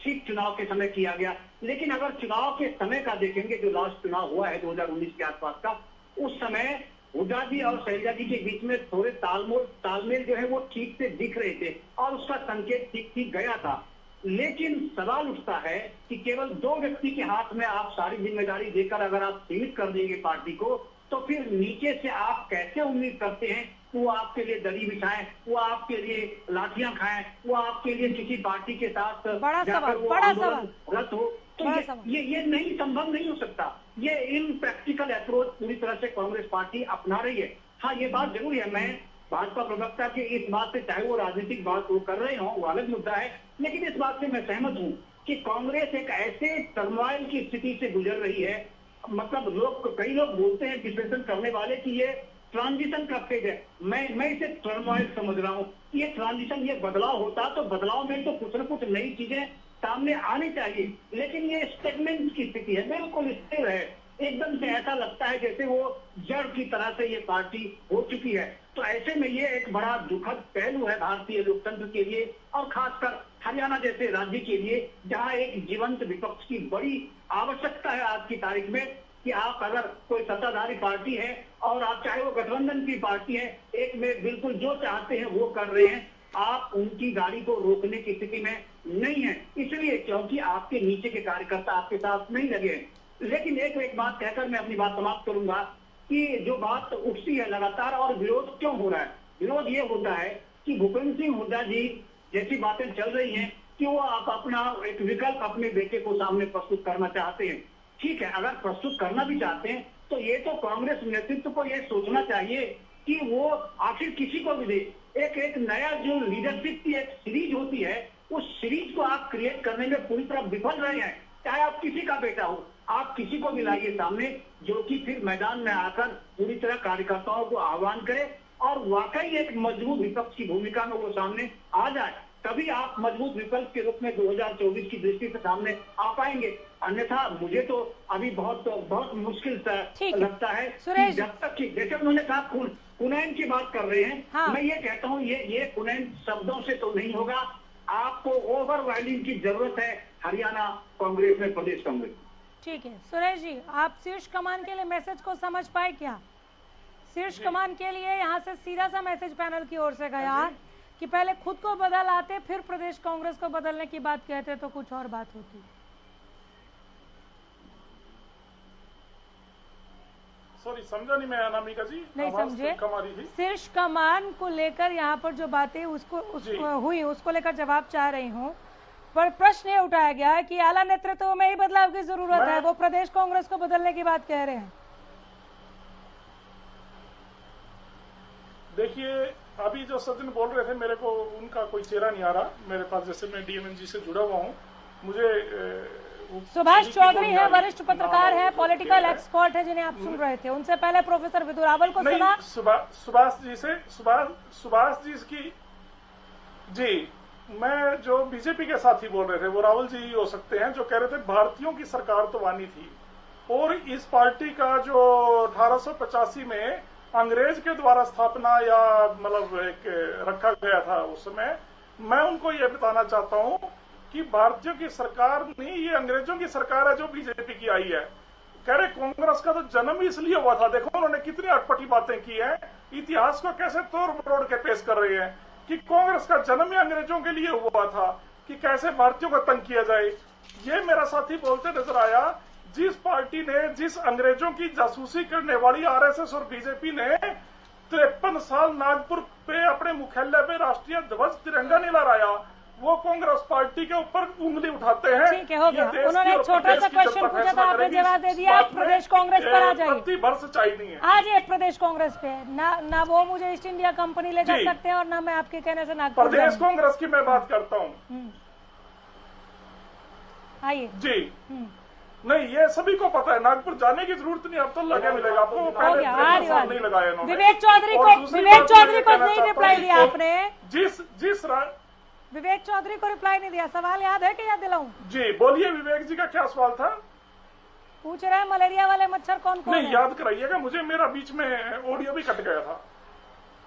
ठीक चुनाव के समय किया गया। लेकिन अगर चुनाव के समय का देखेंगे, जो लास्ट चुनाव हुआ है 2019 के आसपास का, उस समय हुड्डा जी और शैलजा जी के बीच में थोड़े तालमेल जो है वो ठीक से दिख रहे थे और उसका संकेत ठीक गया था। लेकिन सवाल उठता है कि केवल दो व्यक्ति के हाथ में आप सारी जिम्मेदारी देकर अगर आप सीमित कर देंगे पार्टी को, तो फिर नीचे से आप कैसे उम्मीद करते हैं वो आपके लिए दरी बिछाएं, वो आपके लिए लाठियां खाएं, वो आपके लिए किसी पार्टी के साथ जाकर वो आंदोलन रद्द हो? तो ये नहीं, संभव नहीं हो सकता। ये इनप्रैक्टिकल अप्रोच पूरी तरह से कांग्रेस पार्टी अपना रही है। हाँ, ये बात जरूर है, मैं भाजपा प्रवक्ता के इस बात से, चाहे वो राजनीतिक बात वो कर रहे हो, वो अलग मुद्दा है, लेकिन इस बात से मैं सहमत हूँ कि कांग्रेस एक ऐसे टर्मोइल की स्थिति से गुजर रही है। मतलब कई लोग बोलते हैं विश्लेषण करने वाले कि ये ट्रांजिशन का फेज है। मैं इसे टर्मोइल समझ रहा हूँ। ये ट्रांजिशन, ये बदलाव होता तो बदलाव में तो कुछ न कुछ नई चीजें सामने आनी चाहिए, लेकिन ये स्टेगनेंट की स्थिति है, बिल्कुल स्थिर है। एकदम से ऐसा लगता है जैसे वो जड़ की तरह से ये पार्टी हो चुकी है। तो ऐसे में ये एक बड़ा दुखद पहलू है भारतीय लोकतंत्र के लिए और खासकर हरियाणा जैसे राज्य के लिए, जहां एक जीवंत विपक्ष की बड़ी आवश्यकता है आज की तारीख में। कि आप अगर कोई सत्ताधारी पार्टी है और आप चाहे वो गठबंधन की पार्टी है, एक में बिल्कुल जो चाहते हैं वो कर रहे हैं, आप उनकी गाड़ी को रोकने की स्थिति में नहीं है, इसलिए क्योंकि आपके नीचे के कार्यकर्ता आपके साथ नहीं लगे हैं। लेकिन एक बात कहकर मैं अपनी बात समाप्त करूंगा कि जो बात उठती है लगातार, और विरोध क्यों हो रहा है? विरोध ये होता है कि भूपेंद्र सिंह हुड्डा जी जैसी बातें चल रही हैं कि वो आप अपना एक विकल्प अपने बेटे को सामने प्रस्तुत करना चाहते हैं। ठीक है, अगर प्रस्तुत करना भी चाहते हैं तो ये तो कांग्रेस नेतृत्व को ये सोचना चाहिए कि वो आखिर किसी को भी दे। एक नया जो लीडरशिप की एक सीरीज होती है, उस सीरीज को आप क्रिएट करने में पूरी तरह विफल रहे हैं। चाहे आप किसी का बेटा हो, आप किसी को भी लाइए सामने जो कि फिर मैदान में आकर पूरी तरह कार्यकर्ताओं को आह्वान करे और वाकई एक मजबूत विपक्ष की भूमिका में वो सामने आ जाए, तभी आप मजबूत विकल्प के रूप में 2024 की दृष्टि से सामने आ पाएंगे। अन्यथा मुझे तो अभी बहुत मुश्किल लगता है कि जब तक कि जैसे उन्होंने कहा कुनैन की बात कर रहे हैं। हाँ। मैं ये कहता हूँ ये कुनैन शब्दों से तो नहीं होगा, आपको ओवरवेलिंग की जरूरत है हरियाणा कांग्रेस में, प्रदेश कांग्रेस। ठीक है सुरेश जी, आप शीर्ष कमान के लिए मैसेज को समझ पाए क्या? शीर्ष कमान के लिए यहाँ से सीधा सा मैसेज पैनल की ओर से गया कि पहले खुद को बदल आते, फिर प्रदेश कांग्रेस को बदलने की बात कहते तो कुछ और बात होती। सॉरी, समझा नहीं मैं अनामिका जी। नहीं समझे। शीर्ष कमान को लेकर यहाँ पर जो बातें हुई उसको लेकर जवाब चाह रही हूँ, पर प्रश्न ये उठाया गया है कि आला नेतृत्व में ही बदलाव की जरूरत है, वो प्रदेश कांग्रेस को बदलने की बात कह रहे हैं। देखिए, अभी जो सचिन बोल रहे थे, मेरे को उनका कोई चेहरा नहीं आ रहा मेरे पास, जैसे मैं डीएमएनजी से जुड़ा हुआ हूँ। मुझे सुभाष चौधरी है, वरिष्ठ पत्रकार है, पॉलिटिकल एक्सपर्ट है, जिन्हें आप सुन रहे थे। उनसे पहले प्रोफेसर विदुरावल को सुना। सुभाष जी की जी, मैं जो बीजेपी के साथी बोल रहे थे वो रावल जी हो सकते हैं, जो कह रहे थे भारतीयों की सरकार तो वानी थी और इस पार्टी का जो 1885 में अंग्रेज के द्वारा स्थापना या मतलब एक रखा गया था उस समय, मैं उनको ये बताना चाहता हूं कि भारतीयों की सरकार नहीं, ये अंग्रेजों की सरकार है जो बीजेपी की आई है। कह रहे कांग्रेस का तो जन्म ही इसलिए हुआ था। देखो उन्होंने कितनी अटपटी बातें की हैं, इतिहास को कैसे तोड़ मरोड़ के पेश कर रहे हैं कि कांग्रेस का जन्म ही अंग्रेजों के लिए हुआ था कि कैसे भारतीयों को तंग किया जाए। ये मेरा साथी बोलते नजर आया, जिस पार्टी ने, जिस अंग्रेजों की जासूसी करने वाली आरएसएस और बीजेपी ने 53 साल नागपुर पे अपने मुख्यालय पे राष्ट्रीय ध्वज तिरंगा नहीं लहराया, वो कांग्रेस पार्टी के ऊपर उंगली उठाते हैं। ठीक है, हो गया। उन्होंने एक छोटा सा क्वेश्चन पूछा था, आपने जवाब दे दिया। आप प्रदेश कांग्रेस पर आ जाइए। पत्ती भर सच्चाई नहीं है। आ जाइए प्रदेश कांग्रेस पे। ना वो मुझे ईस्ट इंडिया कंपनी ले जा सकते हैं और ना मैं आपके कहने से नागपुर। प्रदेश कांग्रेस की मैं बात करता हूँ। आइए जी। नहीं, ये सभी को पता है, नागपुर जाने की जरूरत नहीं, अब तो लगे मिलेगा आपको। पहले नहीं लगाया इन्होंने। विवेक चौधरी को नहीं रिप्लाई दिया आपने। विवेक चौधरी को रिप्लाई नहीं दिया। सवाल याद है कि याद दिलाऊं? जी बोलिए, विवेक जी का क्या सवाल था? पूछ रहे हैं मलेरिया वाले मच्छर कौन कौन नहीं, याद कराइएगा मुझे, मेरा बीच में ऑडियो भी कट गया था।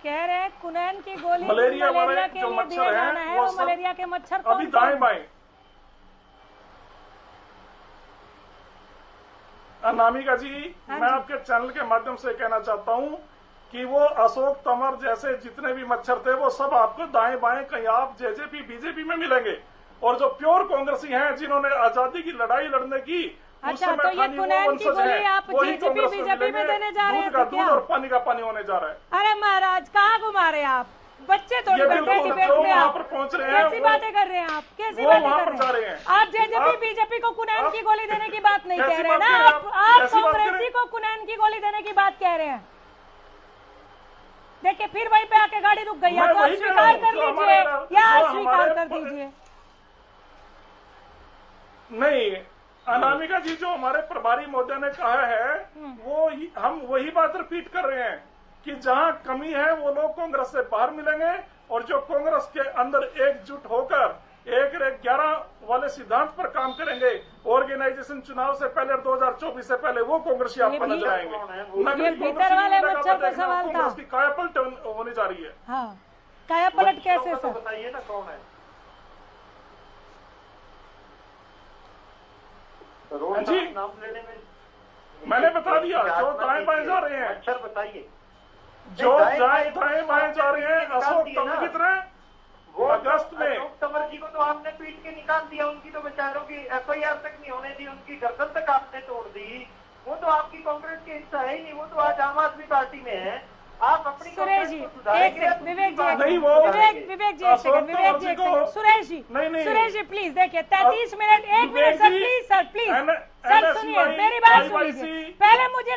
कह रहे हैं कुनैन की गोली मलेरिया वाले के जो लिए मच्छर दिया जाना है, वो मलेरिया के मच्छर अभी दाएं बाएं। अनामिका जी, मैं आपके चैनल के माध्यम से कहना चाहता हूं कि वो अशोक तंवर जैसे जितने भी मच्छर थे वो सब आपको दाएं बाएं कहीं आप जेजेपी बीजेपी में मिलेंगे, और जो प्योर कांग्रेसी हैं जिन्होंने आजादी की लड़ाई लड़ने की, अच्छा, तो ये कुनैन की गोली आप जेजेपी बीजेपी में देने जा रहे हैं तो क्या? दूध और पानी का पानी होने जा रहा है। अरे महाराज, कहाँ घुमा रहे हैं आप? बच्चे थोड़ी बैठे हैं डिबेट में, आप पहुंच रहे हैं। कैसी बातें कर रहे हैं आप? कैसी बातें कर रहे हैं आप? जेजेपी बीजेपी को कुनैन की गोली देने की बात नहीं कह रहे हैं ना आप कांग्रेसी को कुनैन की गोली देने की बात कह रहे हैं। देखिए, फिर वहीं पे आके गाड़ी रुक गई। आप स्वीकार कर लीजिए या अस्वीकार कर दीजिए। नहीं, अनामिका जी, जो हमारे प्रभारी महोदय ने कहा है वो हम वही बात रिपीट कर रहे हैं कि जहां कमी है वो लोग कांग्रेस से बाहर मिलेंगे, और जो कांग्रेस के अंदर एकजुट होकर 1-11 वाले सिद्धांत पर काम करेंगे, ऑर्गेनाइजेशन चुनाव से पहले 2024 से पहले, वो कांग्रेसी आपको नजर आएंगे। ये भीतर वाले मच्छर का सवाल था। कांग्रेस की कायापलट होने जा रही है। हाँ, कायापलट कैसे सर? बताइए ना कौन है? जी, नाम लेने में मैंने बता दिया, जो दाएं बाएं जा रहे हैं। मच्छर बताइए, जो दाएं बाएं जा रहे हैं अशोक तंवर की तरह। वो अगस्त में अशोक तंवर जी को तो आपने पीट के निकाल दिया, उनकी तो बेचारों की FIR तक नहीं होने दी, उनकी गर्दन तक आपने तोड़ दी। वो तो आपकी कांग्रेस के हिस्सा है ही नहीं, वो तो आज आम आदमी पार्टी में है। आप अपनी सुरेश जी, विवेक जी, विवेक जी, सुरेश जी प्लीज देखिए, 33 minute, 1 minute sir, please sir सुनिए, मेरी बात सुन लीजिए। पहले मुझे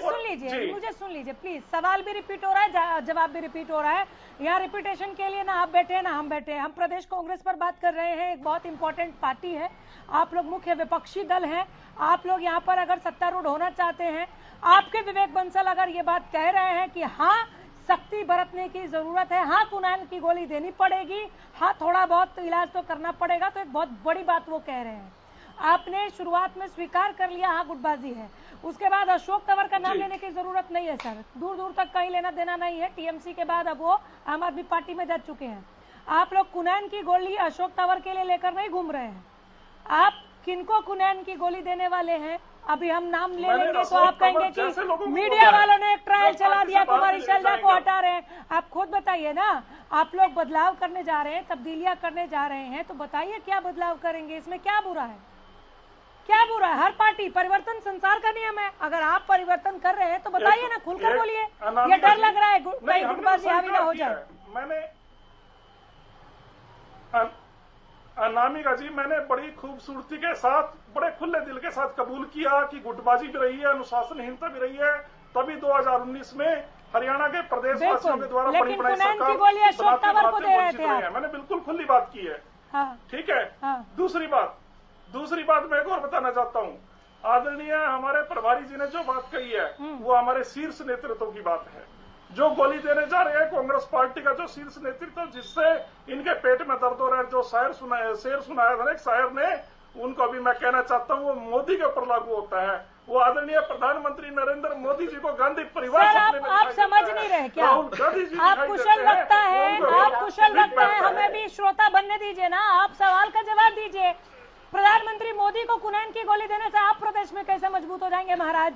सुन लीजिए प्लीज। सवाल भी रिपीट हो रहा है, जवाब भी रिपीट हो रहा है। यहाँ रिपीटेशन के लिए ना आप बैठे ना हम बैठे। हम प्रदेश कांग्रेस पर बात कर रहे हैं। एक बहुत इंपॉर्टेंट पार्टी है। आप लोग मुख्य विपक्षी दल हैं। आप लोग यहाँ पर अगर सत्तारूढ़ होना चाहते हैं, आपके विवेक बंसल अगर ये बात कह रहे हैं कि हाँ सख्ती बरतने की जरूरत है, हाँ कुनैन की गोली देनी पड़ेगी, हाँ थोड़ा बहुत इलाज तो करना पड़ेगा, तो एक बहुत बड़ी बात वो कह रहे हैं। आपने शुरुआत में स्वीकार कर लिया हाँ गुटबाजी है, उसके बाद अशोक तंवर का नाम लेने की जरूरत नहीं है सर। दूर दूर तक कहीं लेना देना नहीं है। टीएमसी के बाद अब वो आम आदमी पार्टी में जा चुके हैं। आप लोग कुनैन की गोली अशोक तंवर के लिए लेकर नहीं घूम रहे हैं। आप किनको कुनैन की गोली देने वाले हैं? अभी हम नाम ले लेंगे तो आप कहेंगे कि मीडिया वालों ने एक ट्रायल चला दिया, कुमारी शैलजा को हटा रहे हैं। आप खुद बताइए ना, आप लोग बदलाव करने जा रहे हैं, तब्दीलियां करने जा रहे हैं, तो बताइए क्या बदलाव करेंगे? इसमें क्या बुरा है? क्या बुरा है? हर पार्टी, परिवर्तन संसार का नियम है। अगर आप परिवर्तन कर रहे हैं तो बताइए ना, खुलकर बोलिए। ये डर लग रहा है गुटबाजी हावी ना हो जाए। मैंने अनामिका जी, मैंने बड़ी खूबसूरती के साथ, बड़े खुले दिल के साथ कबूल किया कि गुटबाजी भी रही है, अनुशासनहीनता भी रही है। तभी 2019 में हरियाणा के प्रदेशवासियों के द्वारा बड़ी बड़ी सरकार, मैंने बिल्कुल खुली बात की है। ठीक है। दूसरी बात मैं एक और बताना चाहता हूँ। आदरणीय हमारे प्रभारी जी ने जो बात कही है वो हमारे शीर्ष नेतृत्व की बात है। जो गोली देने जा रहे हैं कांग्रेस पार्टी का जो शीर्ष नेतृत्व, जिससे इनके पेट में दर्द हो रहा है, जो शेर सुनाया था एक शायर ने, उनको भी मैं कहना चाहता हूँ वो मोदी के ऊपर लागू होता है। वो आदरणीय प्रधानमंत्री नरेंद्र मोदी जी को गांधी परिवार आप समझ नहीं रहे क्या? आप कुशल वक्ता है, आप कुशल वक्ता है, हमें भी श्रोता बनने दीजिए ना। आप सवाल का जवाब दीजिए। प्रधानमंत्री मोदी को कुनैन की गोली देने से आप प्रदेश में कैसे मजबूत हो जाएंगे महाराज?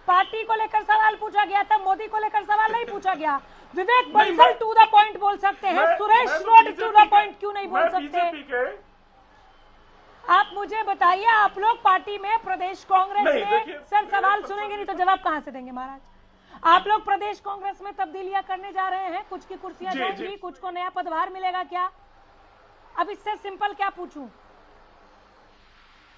पार्टी को लेकर सवाल पूछा गया था, मोदी को लेकर सवाल नहीं पूछा गया। Vivek Bansal to the point बोल सकते हैं, सुरेश रोड टू द पॉइंट क्यों नहीं बोल सकते? आप मुझे बताइए, आप लोग पार्टी में, प्रदेश कांग्रेस में, सर सवाल सुनेंगे नहीं तो जवाब कहां से देंगे महाराज? आप लोग प्रदेश कांग्रेस में तब्दीलियां करने जा रहे हैं, कुछ की कुर्सियां जाएंगी, कुछ को नया पदभार मिलेगा क्या? अब इससे सिंपल क्या पूछूं?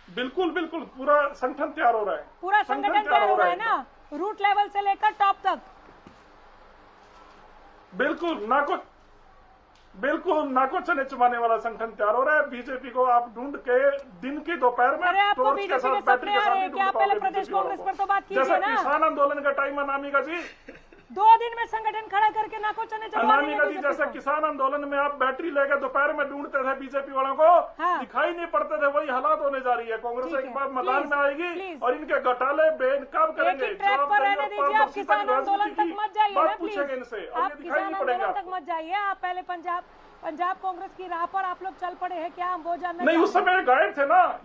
बिल्कुल बिल्कुल, पूरा संगठन तैयार हो रहा है, पूरा संगठन तैयार हो रहा है ना, रूट लेवल से लेकर टॉप तक। बिल्कुल नाको चने चुमाने वाला संगठन तैयार हो रहा है। बीजेपी को आप ढूंढ के दिन की दोपहर में आपको बीजेपी के सपने आ रहे हैं क्या? पहले प्रदेश कांग्रेस पर तो बात कीजिए ना। किसान आंदोलन का टाइम अनामिका जी 2 दिन में संगठन खड़ा करके नाको चने अनामिका जी, जैसे किसान आंदोलन में आप बैटरी लेकर दोपहर में ढूंढते थे बीजेपी वालों को, दिखाई नहीं पड़ते थे, वही हालात होने जा रही है। कांग्रेस एक बार मैदान में आएगी और इनके घटाले बेनकाब करेंगे। ट्रैक पर रहने दीजिए, आप किसान आंदोलन तक मत जाइए ना प्लीज, इनसे आप किसान आंदोलन तक मत जाइए। आप पहले पंजाब कांग्रेस की राह पर आप लोग चल पड़े हैं क्या? हम वो जानना नहीं, उस समय गायब थे ना।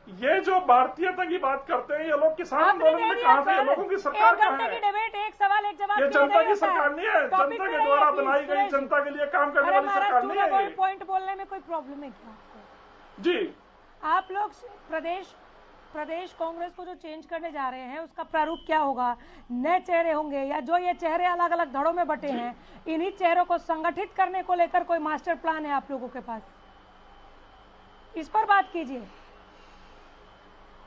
ये जो भारतीयता की बात करते हैं ये लोग किसान आंदोलन में कहां थे? लोगों की सरकार कहां है? डिबेट, एक सवाल एक जवाब। ये जनता की सरकार नहीं है, जनता के द्वारा बनाई गई, जनता के लिए काम करने वाली सरकार नहीं है। पॉइंट बोलने में कोई प्रॉब्लम है क्या जी? आप लोग प्रदेश कांग्रेस को जो चेंज करने जा रहे हैं उसका प्रारूप क्या होगा? नए चेहरे होंगे या जो ये चेहरे अलग अलग धड़ों में बटे हैं, इन्हीं चेहरों को संगठित करने को लेकर कोई मास्टर प्लान है आप लोगों के पास? इस पर बात कीजिए।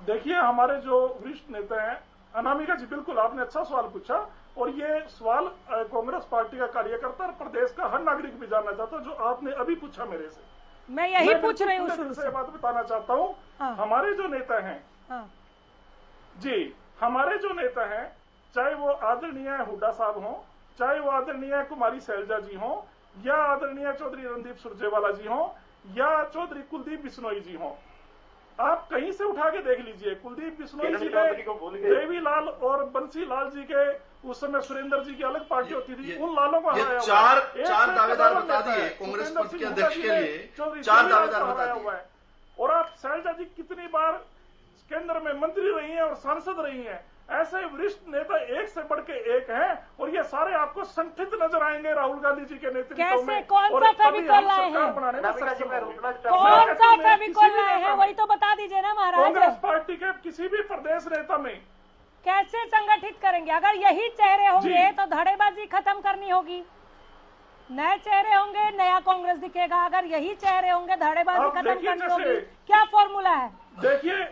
देखिए, हमारे जो वरिष्ठ नेता हैं, अनामिका जी बिल्कुल आपने अच्छा सवाल पूछा, और ये सवाल कांग्रेस पार्टी का कार्यकर्ता और प्रदेश का हर नागरिक भी जानना चाहता है, जो आपने अभी पूछा मेरे से। मैं यही पूछ रही हूँ शुरू से। बात बताना चाहता हूँ। हमारे जो नेता हैं जी, हमारे जो नेता हैं, चाहे वो आदरणीय हुड्डा साहब हों, चाहे वो आदरणीय कुमारी शैलजा जी हों, या आदरणीय चौधरी रणदीप सुरजेवाला जी हों, या चौधरी कुलदीप बिश्नोई जी हों, आप कहीं से उठा के देख लीजिए। कुलदीप बिश्नोई जी ने देवीलाल और बंसीलाल जी के, उस समय सुरेंद्र जी की अलग पार्टी होती थी, उन लालों को हराया हुआ है। चार दावेदार बता दिए कांग्रेस पक्ष के अध्यक्ष के लिए, 4 दावेदार बता दिए। और आप शैलजा जी कितनी बार केंद्र में मंत्री रही हैं और सांसद रही हैं। ऐसे वरिष्ठ नेता एक से बढ़ के एक हैं, और ये सारे आपको संगठित नजर आएंगे राहुल गांधी जी के नेतृत्व में। कौन सा फेविकोल लाए हैं? कौन सा फेविकोल लाए हैं वही तो बता दीजिए ना महाराज। कांग्रेस पार्टी के किसी भी प्रदेश नेता में कैसे संगठित करेंगे? अगर यही चेहरे होंगे तो धड़ेबाजी खत्म करनी होगी, नए चेहरे होंगे, नया कांग्रेस दिखेगा। अगर यही चेहरे होंगे, धड़ेबाजी खत्म करनी होगी। क्या फॉर्मूला है? देखिए,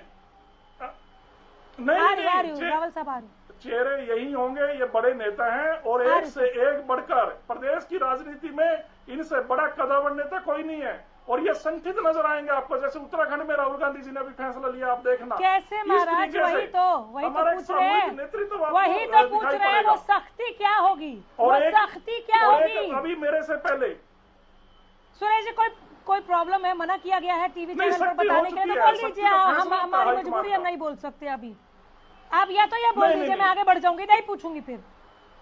रावल साहब, चेहरे यही होंगे, ये बड़े नेता हैं, और एक से एक बढ़कर प्रदेश की राजनीति में इनसे बड़ा कदावर नेता कोई नहीं है, और ये संगठित नजर आएंगे आपको। जैसे उत्तराखंड में राहुल गांधी जी ने भी फैसला लिया, आप देखना कैसे महाराज। वही तो पूछ रहे हैं, वही तो पूछ रहे हैं, वो सख्ती क्या होगी? और सख्ती क्या होगी? अभी मेरे से पहले सुरेश जी, कोई प्रॉब्लम है? मना किया गया है टीवी चैनल पर बताने के लिए, तो बोल दीजिए। हमारी मजबूरी, हम नहीं बोल सकते अभी। आप या तो ये बोल दीजिए, मैं आगे बढ़ जाऊंगी, नहीं पूछूंगी फिर।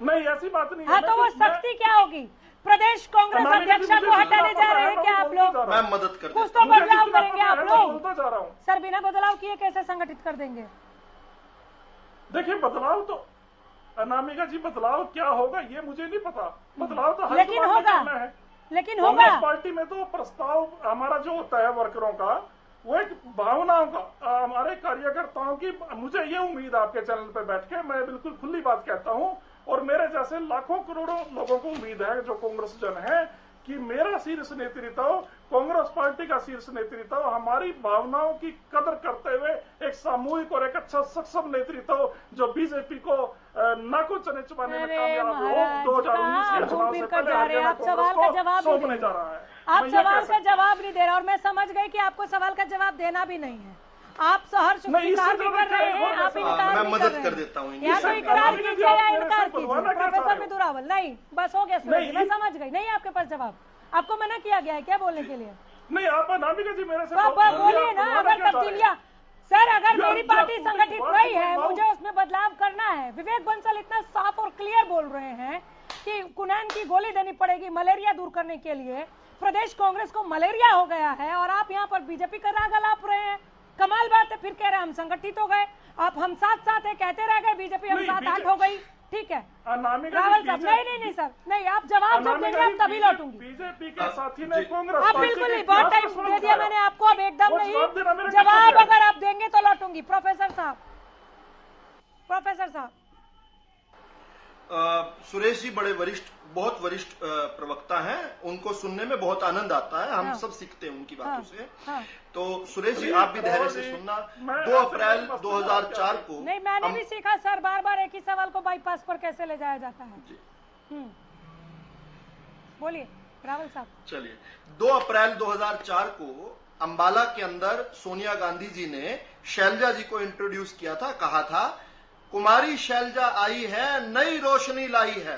नहीं, ऐसी बात नहीं। हाँ, तो वो सख्ती क्या होगी? प्रदेश कांग्रेस अध्यक्षा को हटाने जा रहे हैं क्या आप लोग? मैं मदद कर, कुछ तो बदलाव करेंगे आप लोग। सर, बिना बदलाव किए कैसे संगठित कर देंगे? देखिए, बदलाव तो अनामिका जी, बदलाव क्या होगा ये मुझे नहीं पता। बदलाव तो लेकिन होगा, लेकिन होगा। पार्टी में तो प्रस्ताव हमारा जो होता है वर्करों का, वो एक भावनाओं का, हमारे कार्यकर्ताओं की, मुझे ये उम्मीद आपके चैनल पे बैठ के, मैं बिल्कुल खुली बात कहता हूँ, और मेरे जैसे लाखों करोड़ों लोगों को उम्मीद है जो कांग्रेस जन है, कि मेरा शीर्ष नेतृत्व, कांग्रेस पार्टी का शीर्ष नेतृत्व हमारी भावनाओं की कदर करते हुए एक सामूहिक और एक अच्छा सक्षम नेतृत्व जो बीजेपी को नाको चने चुपाने में कामयाब हो 2019 के चुनाव से पहले हरियाणा कांग्रेस को सौंपने जा रहा है। आप सवाल का जवाब नहीं दे रहे, और मैं समझ गई कि आपको सवाल का जवाब देना भी नहीं है। आप सहर्ष इनकार भी कर रहे हैं, आप इनकार मैं मदद कर देता हूँ। या तो इकरार कीजिए या इनकार कीजिए। प्रोफेसर मिथुन रावल, नहीं, बस हो गया, मैं समझ गई। नहीं, आपके पास जवाब, आपको मना किया गया है क्या बोलने के लिए? नहीं, आप अनामिका जी मेरे से बोलिए ना। अगर तब्दीलियां, सर, अगर मेरी पार्टी संगठित नहीं है, मुझे उसमें बदलाव करना है। विवेक बंसल इतना साफ और क्लियर बोल रहे हैं कि कुनैन की गोली देनी पड़ेगी मलेरिया दूर करने के लिए। प्रदेश कांग्रेस को मलेरिया हो गया है, और आप यहाँ पर बीजेपी का राग अलाप रहे हैं। कमाल बात है, फिर कह रहे हैं हम संगठित हो गए। आप हम साथ है कहते रह गए, बीजेपी हम 7-8 हो गई। ठीक है रावल साहब, नहीं सर, नहीं, आप जवाब जब देंगे आप तभी लौटूंगी। बीजेपी के साथी ने कांग्रेस, आप बिल्कुल नहीं, बहुत टाइम दे दिया मैंने आपको, अब एकदम नहीं। जवाब अगर आप देंगे तो लौटूंगी। प्रोफेसर साहब, सुरेश जी बहुत वरिष्ठ प्रवक्ता हैं, उनको सुनने में बहुत आनंद आता है, हम सब सीखते हैं उनकी बातों से। तो सुरेश जी आप भी धैर्य से सुनना। 2 अप्रैल 2004 को नहीं, मैंने भी सीखा सर, बार बार एक ही सवाल को बाईपास पर कैसे ले जाया जाता है। बोलिए रावल साहब। चलिए, 2 अप्रैल 2004 को अंबाला के अंदर सोनिया गांधी जी ने शैलजा जी को इंट्रोड्यूस किया था, कहा था कुमारी शैलजा आई है, नई रोशनी लाई है।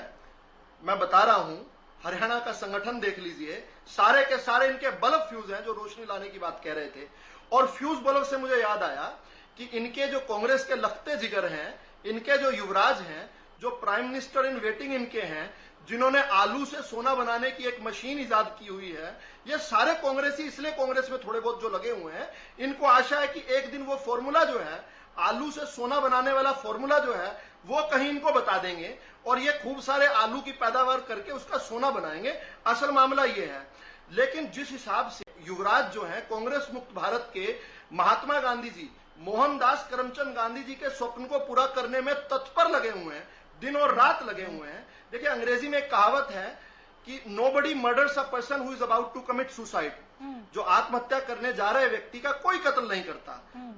मैं बता रहा हूं, हरियाणा का संगठन देख लीजिए, सारे के सारे इनके बल्ब फ्यूज हैं जो रोशनी लाने की बात कह रहे थे। और फ्यूज बल्ब से मुझे याद आया कि इनके जो कांग्रेस के लखते जिगर हैं, इनके जो युवराज हैं, जो प्राइम मिनिस्टर इन वेटिंग इनके हैं, जिन्होंने आलू से सोना बनाने की एक मशीन इजाद की हुई है, ये सारे कांग्रेसी इसलिए कांग्रेस में थोड़े बहुत जो लगे हुए हैं, इनको आशा है कि एक दिन वो फॉर्मूला जो है, आलू से सोना बनाने वाला फॉर्मूला जो है, वो कहीं इनको बता देंगे और ये खूब सारे आलू की पैदावार करके उसका सोना बनाएंगे। असल मामला ये है। लेकिन जिस हिसाब से युवराज जो है कांग्रेस मुक्त भारत के महात्मा गांधी जी, मोहनदास करमचंद गांधी जी के स्वप्न को पूरा करने में तत्पर लगे हुए हैं, दिन और रात लगे हुए हैं। देखिए, अंग्रेजी में एक कहावत है कि nobody murders a person who is about to commit suicide. जो आत्महत्या करने जा रहे व्यक्ति का कोई कत्ल नहीं करता।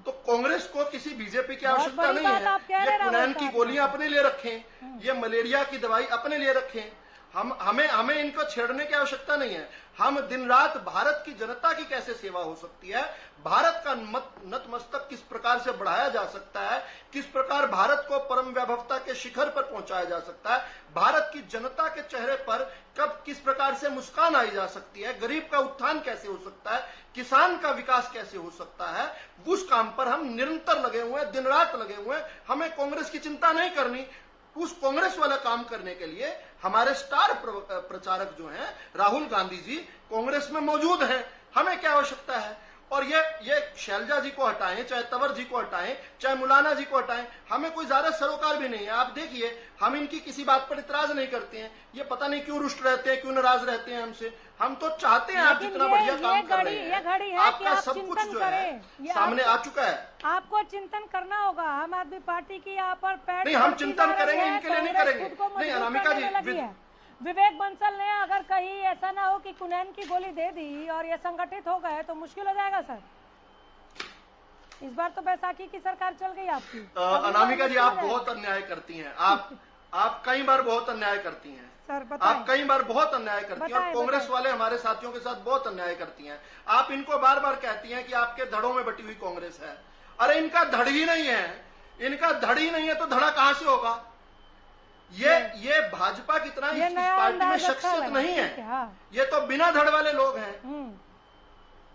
तो कांग्रेस को किसी बीजेपी की आवश्यकता नहीं है। ये कुनैन की गोलियां अपने लिए रखें, ये मलेरिया की दवाई अपने लिए रखें, हमें इनको छेड़ने की आवश्यकता नहीं है। हम दिन रात भारत की जनता की कैसे सेवा हो सकती है, भारत का नतमस्तक किस प्रकार से बढ़ाया जा सकता है, किस प्रकार भारत को परम वैभवता के शिखर पर पहुंचाया जा सकता है, भारत की जनता के चेहरे पर कब किस प्रकार से मुस्कान आई जा सकती है, गरीब का उत्थान कैसे हो सकता है, किसान का विकास कैसे हो सकता है, उस काम पर हम निरंतर लगे हुए हैं, दिन रात लगे हुए हैं। हमें कांग्रेस की चिंता नहीं करनी। उस कांग्रेस वाला काम करने के लिए हमारे स्टार प्रचारक जो हैं राहुल गांधी जी कांग्रेस में मौजूद हैं। हमें क्या आवश्यकता है? और ये शैलजा जी को हटाएं, चाहे तंवर जी को हटाएं, चाहे मौलाना जी को हटाएं, हमें कोई ज्यादा सरोकार भी नहीं है। आप देखिए, हम इनकी किसी बात पर इतराज नहीं करते हैं। ये पता नहीं क्यों रुष्ट रहते हैं, क्यों नाराज रहते हैं हमसे। हम तो चाहते हैं आप जितना बढ़िया काम कर रहे हैं, आपका सब कुछ जो है सामने आ चुका है। आपको चिंतन करना होगा। आम आदमी पार्टी की यहाँ पर नहीं, हम चिंतन करेंगे, इनके लिए नहीं करेंगे। नहीं, अनामिका जी, विवेक बंसल ने अगर कहीं ऐसा ना हो कि कुनैन की गोली दे दी और ये संगठित हो गए तो मुश्किल हो जाएगा सर। इस बार तो बैसाखी की सरकार चल गई आपकी। अनामिका जी, आप बहुत अन्याय करती हैं। आप कई बार बहुत अन्याय करती हैं सर, आप कई बार बहुत अन्याय करती हैं और कांग्रेस वाले हमारे साथियों के साथ बहुत अन्याय करती हैं। आप इनको बार बार कहती हैं कि आपके धड़ों में बटी हुई कांग्रेस है। अरे इनका धड़ ही नहीं है, इनका धड़ ही नहीं है तो धड़ा कहां से होगा? ये भाजपा की तरह इस पार्टी में शख्सियत नहीं है। ये तो बिना धड़ वाले लोग हैं।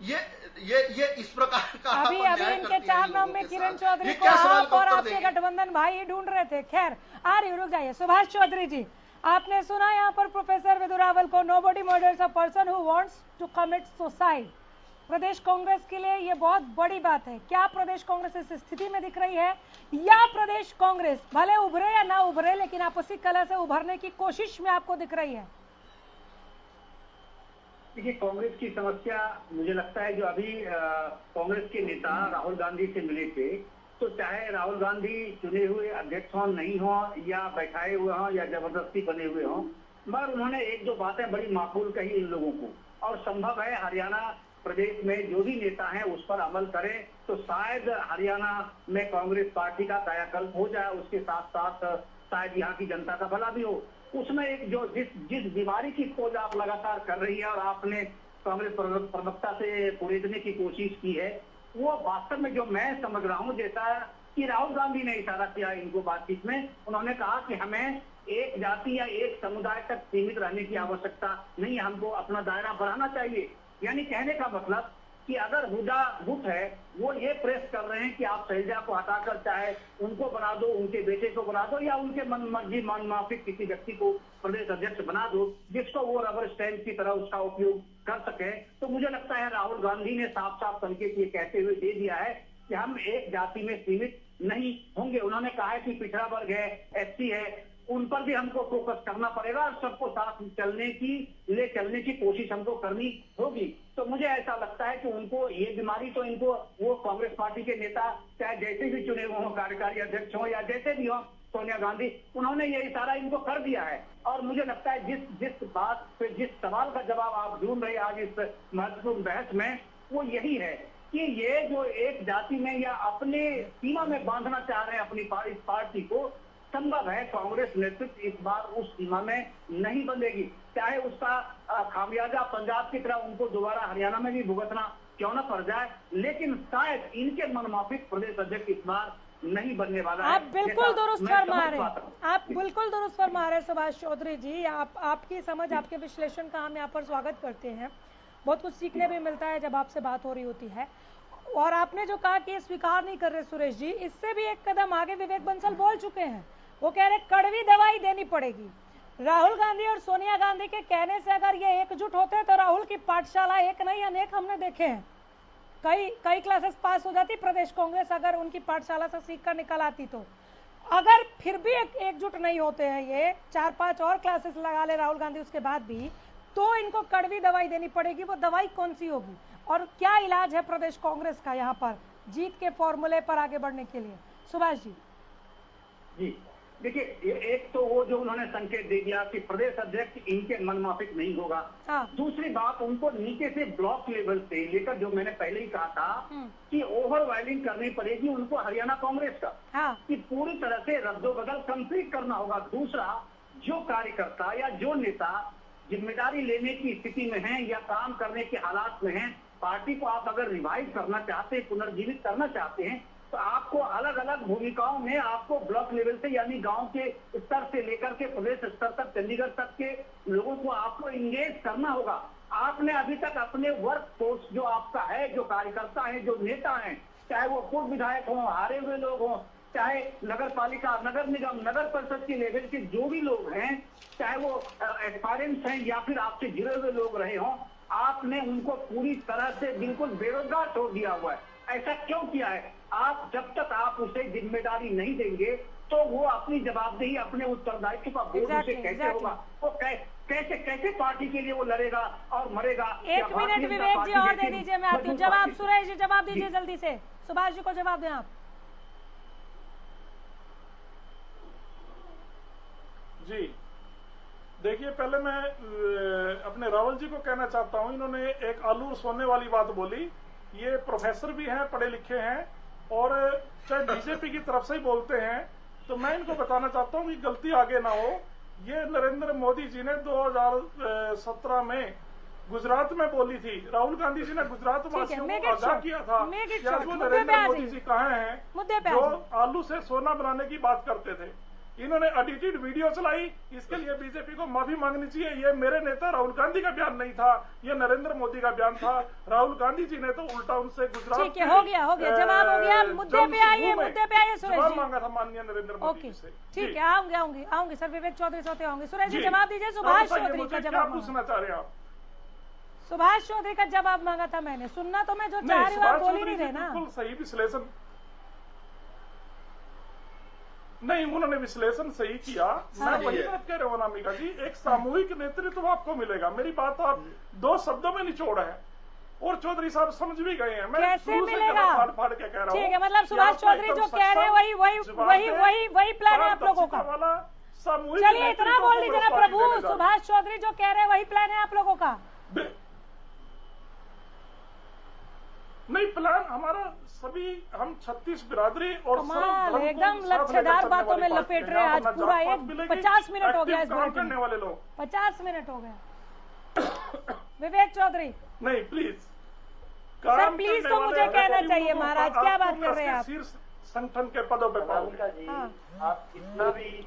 ये इस प्रकार का अभी इनके 4 नाम में किरण चौधरी को आप और आपके गठबंधन भाई ढूंढ रहे थे। खैर, आ रही, रुक जाइए। सुभाष चौधरी जी, आपने सुना यहाँ पर प्रोफेसर विदुरावल को, nobody murders a person who wants to commit suicide. Pradesh Congress के लिए ये बहुत बड़ी बात है। क्या प्रदेश कांग्रेस इस स्थिति में दिख रही है, या प्रदेश कांग्रेस भले उभरे या ना उभरे लेकिन आपसी कलह से उभरने की कोशिश में आपको दिख रही है? देखिए, कांग्रेस की समस्या मुझे लगता है जो अभी कांग्रेस के नेता राहुल गांधी से मिले थे, तो चाहे राहुल गांधी चुने हुए अध्यक्ष हों, नहीं हो, या बैठाए हुए हों, या जबरदस्ती बने हुए हों, मगर उन्होंने एक दो बातें बड़ी माकूल कही इन लोगों को। और संभव है हरियाणा प्रदेश में जो भी नेता हैं उस पर अमल करें तो शायद हरियाणा में कांग्रेस पार्टी का कायाकल्प हो जाए। उसके साथ साथ शायद यहाँ की जनता का भला भी हो। उसमें एक जो जिस बीमारी की खोज आप लगातार कर रही है और आपने कांग्रेस प्रवक्ता से कुरेदने की कोशिश की है, वो वास्तव में जो मैं समझ रहा हूँ, जैसा कि राहुल गांधी ने इशारा किया इनको बातचीत में, उन्होंने कहा कि हमें एक जाति या एक समुदाय तक सीमित रहने की आवश्यकता नहीं, हमको अपना दायरा बढ़ाना चाहिए। यानी कहने का मतलब कि अगर हुडा गुट है, वो ये प्रेस कर रहे हैं कि आप शैलजा को हटाकर चाहे उनको बना दो, उनके बेटे को बना दो, या उनके मन मर्जी मन माफिक किसी व्यक्ति को प्रदेश अध्यक्ष बना दो जिसको वो रबर स्टैंप की तरह उसका उपयोग कर सके। तो मुझे लगता है राहुल गांधी ने साफ साफ संकेत ये कहते हुए दे दिया है कि हम एक जाति में सीमित नहीं होंगे। उन्होंने कहा है कि पिछड़ा वर्ग है, एससी है, उन पर भी हमको फोकस करना पड़ेगा और सबको साथ ले चलने की कोशिश हमको करनी होगी। तो मुझे ऐसा लगता है कि उनको ये बीमारी तो इनको वो कांग्रेस पार्टी के नेता चाहे जैसे भी चुने हुए हों, कार्यकारी अध्यक्ष हों या जैसे भी हों, सोनिया गांधी, उन्होंने ये इशारा इनको कर दिया है। और मुझे लगता है जिस बात पे, जिस सवाल का जवाब आप ढूंढ रहे हैं आज इस महत्वपूर्ण बहस में, वो यही है कि ये जो एक जाति में या अपने सीमा में बांधना चाह रहे हैं अपनी इस पार्टी को, संभव है कांग्रेस नेतृत्व इस बार उस सीमा में नहीं बंधेगी, चाहे उसका खामियाजा पंजाब की तरह उनको दोबारा हरियाणा में भी भुगतना क्यों न पड़ जाए, लेकिन शायद इनके मनमाफिक प्रदेश अध्यक्ष इस बार नहीं बनने वाला है। आप बिल्कुल दुरुस्त फरमा रहे हैं, आप बिल्कुल दुरुस्त फरमा रहे हैं सुभाष चौधरी जी। आपकी समझ, आपके विश्लेषण का हम यहाँ पर स्वागत करते हैं। बहुत कुछ सीखने भी मिलता है जब आपसे बात हो रही होती है। और आपने जो कहा कि स्वीकार नहीं कर रहे सुरेश जी, इससे भी एक कदम आगे विवेक बंसल बोल चुके हैं। वो कह रहे कड़वी दवाई देनी पड़ेगी। राहुल गांधी और सोनिया गांधी के कहने से अगर ये एकजुट होते तो राहुल की पाठशाला एक नहीं अनेक हमने देखे हैं, कई क्लासेस पास हो जाती प्रदेश कांग्रेस अगर उनकी पाठशाला से सीख कर निकल आती। तो अगर फिर भी एकजुट नहीं होते हैं, ये 4-5 और क्लासेस लगा ले राहुल गांधी उसके बाद भी, तो इनको कड़वी दवाई देनी पड़ेगी। वो दवाई कौन सी होगी और क्या इलाज है प्रदेश कांग्रेस का यहाँ पर जीत के फॉर्मूले पर आगे बढ़ने के लिए? सुभाष जी। जी देखिए, एक तो वो जो उन्होंने संकेत दे दिया कि प्रदेश अध्यक्ष इनके मनमाफिक नहीं होगा। दूसरी बात, उनको नीचे से ब्लॉक लेवल से लेकर, जो मैंने पहले ही कहा था कि ओवरवाइलिंग करनी पड़ेगी उनको हरियाणा कांग्रेस का, कि पूरी तरह से रद्दोबदल कंप्लीट करना होगा। दूसरा, जो कार्यकर्ता या जो नेता जिम्मेदारी लेने की स्थिति में है या काम करने के हालात में है, पार्टी को आप अगर रिवाइव करना चाहते हैं, पुनर्जीवित करना चाहते हैं, तो आपको अलग अलग भूमिकाओं में आपको ब्लॉक लेवल से यानी गांव के स्तर से लेकर के प्रदेश स्तर तक, चंडीगढ़ तक के लोगों को आपको इंगेज करना होगा। आपने अभी तक अपने वर्क फोर्स जो आपका है, जो कार्यकर्ता है, जो नेता हैं, चाहे वो पूर्व विधायक हों, हारे हुए लोग हों, चाहे नगर पालिका, नगर निगम, नगर परिषद के लेवल के जो भी लोग हैं, चाहे वो एस्पायरेंट्स हैं या फिर आपसे जुड़े हुए लोग रहे हों, आपने उनको पूरी तरह से बिल्कुल बेरोजगार छोड़ दिया हुआ है। ऐसा क्यों किया है? आप जब तक आप उसे जिम्मेदारी नहीं देंगे तो वो अपनी जवाबदेही, अपने उत्तरदायित्व का बोझ उसे कैसे होगा? वो कैसे पार्टी के लिए वो लड़ेगा और मरेगा? 1 मिनट विवेक जी और दे दीजिए, मैं आती हूँ। जवाब सुरेश जी जवाब दीजिए जल्दी से, सुभाष जी को जवाब दें आप। जी देखिए, पहले मैं अपने रावल जी को कहना चाहता हूं, इन्होंने एक आलू और सोने वाली बात बोली। ये प्रोफेसर भी हैं, पढ़े लिखे हैं और चाहे बीजेपी की तरफ से ही बोलते हैं, तो मैं इनको बताना चाहता हूं कि गलती आगे ना हो। ये नरेंद्र मोदी जी ने 2017 में गुजरात में बोली थी, राहुल गांधी जी ने गुजरात वासियों को आगाह किया था कि आज वो नरेंद्र मोदी जी कहाँ हैं जो आलू से सोना बनाने की बात करते थे। इन्होंने एडिटेड वीडियो चलाई, इसके लिए बीजेपी को माफी मांगनी चाहिए। ये मेरे नेता राहुल गांधी का बयान नहीं था, ये नरेंद्र मोदी का बयान था। राहुल गांधी जी ने तो उल्टा उनसे गुजरात हो गया जवाब हो गया। मुद्दे पे आइए सुरेश जी। मांगा था माननीय नरेंद्र मोदी से। ठीक है, आऊंगी सर, विवेक चौधरी चौथे आऊंगे। सुरेश जी जवाब दीजिए। सुभाष चौधरी का जवाब पूछना चाह रहे हैं आप? सुभाष चौधरी का जवाब मांगा था मैंने, सुनना तो मैं जो चाह रही हूँ बोल ही नहीं रहे ना। बिल्कुल सही विश्लेषण नहीं, उन्होंने विश्लेषण सही किया। मैं वही बात कह रहा हूँ अनामिका जी, एक सामूहिक नेतृत्व आपको मिलेगा। मेरी बात आप 2 शब्दों में निचोड़ है और चौधरी साहब समझ भी गए हैं। मैं कैसे मिलेगा? फाड़ के कह रहा हूँ। ठीक है, मतलब सुभाष चौधरी जो कह रहे हैं वही प्लान है आप लोगों का। चलिए इतना बोल दीजिए ना प्रभु, सुभाष चौधरी जो कह रहे हैं वही प्लान है आप लोगों का। नहीं, प्लान हमारा सभी, हम 36 बिरादरी और एकदम लक्ष्यदार बातों में लपेट रहे हैं आज पूरा। 50 मिनट हो गया इस बात करने वाले लोग, 50 मिनट हो गया। विवेक चौधरी नहीं, प्लीज सर, प्लीज तो मुझे कहना चाहिए महाराज, क्या बात कर रहे हैं आप? शीर्ष संगठन के पदों पे पाओगे। आप कितना भी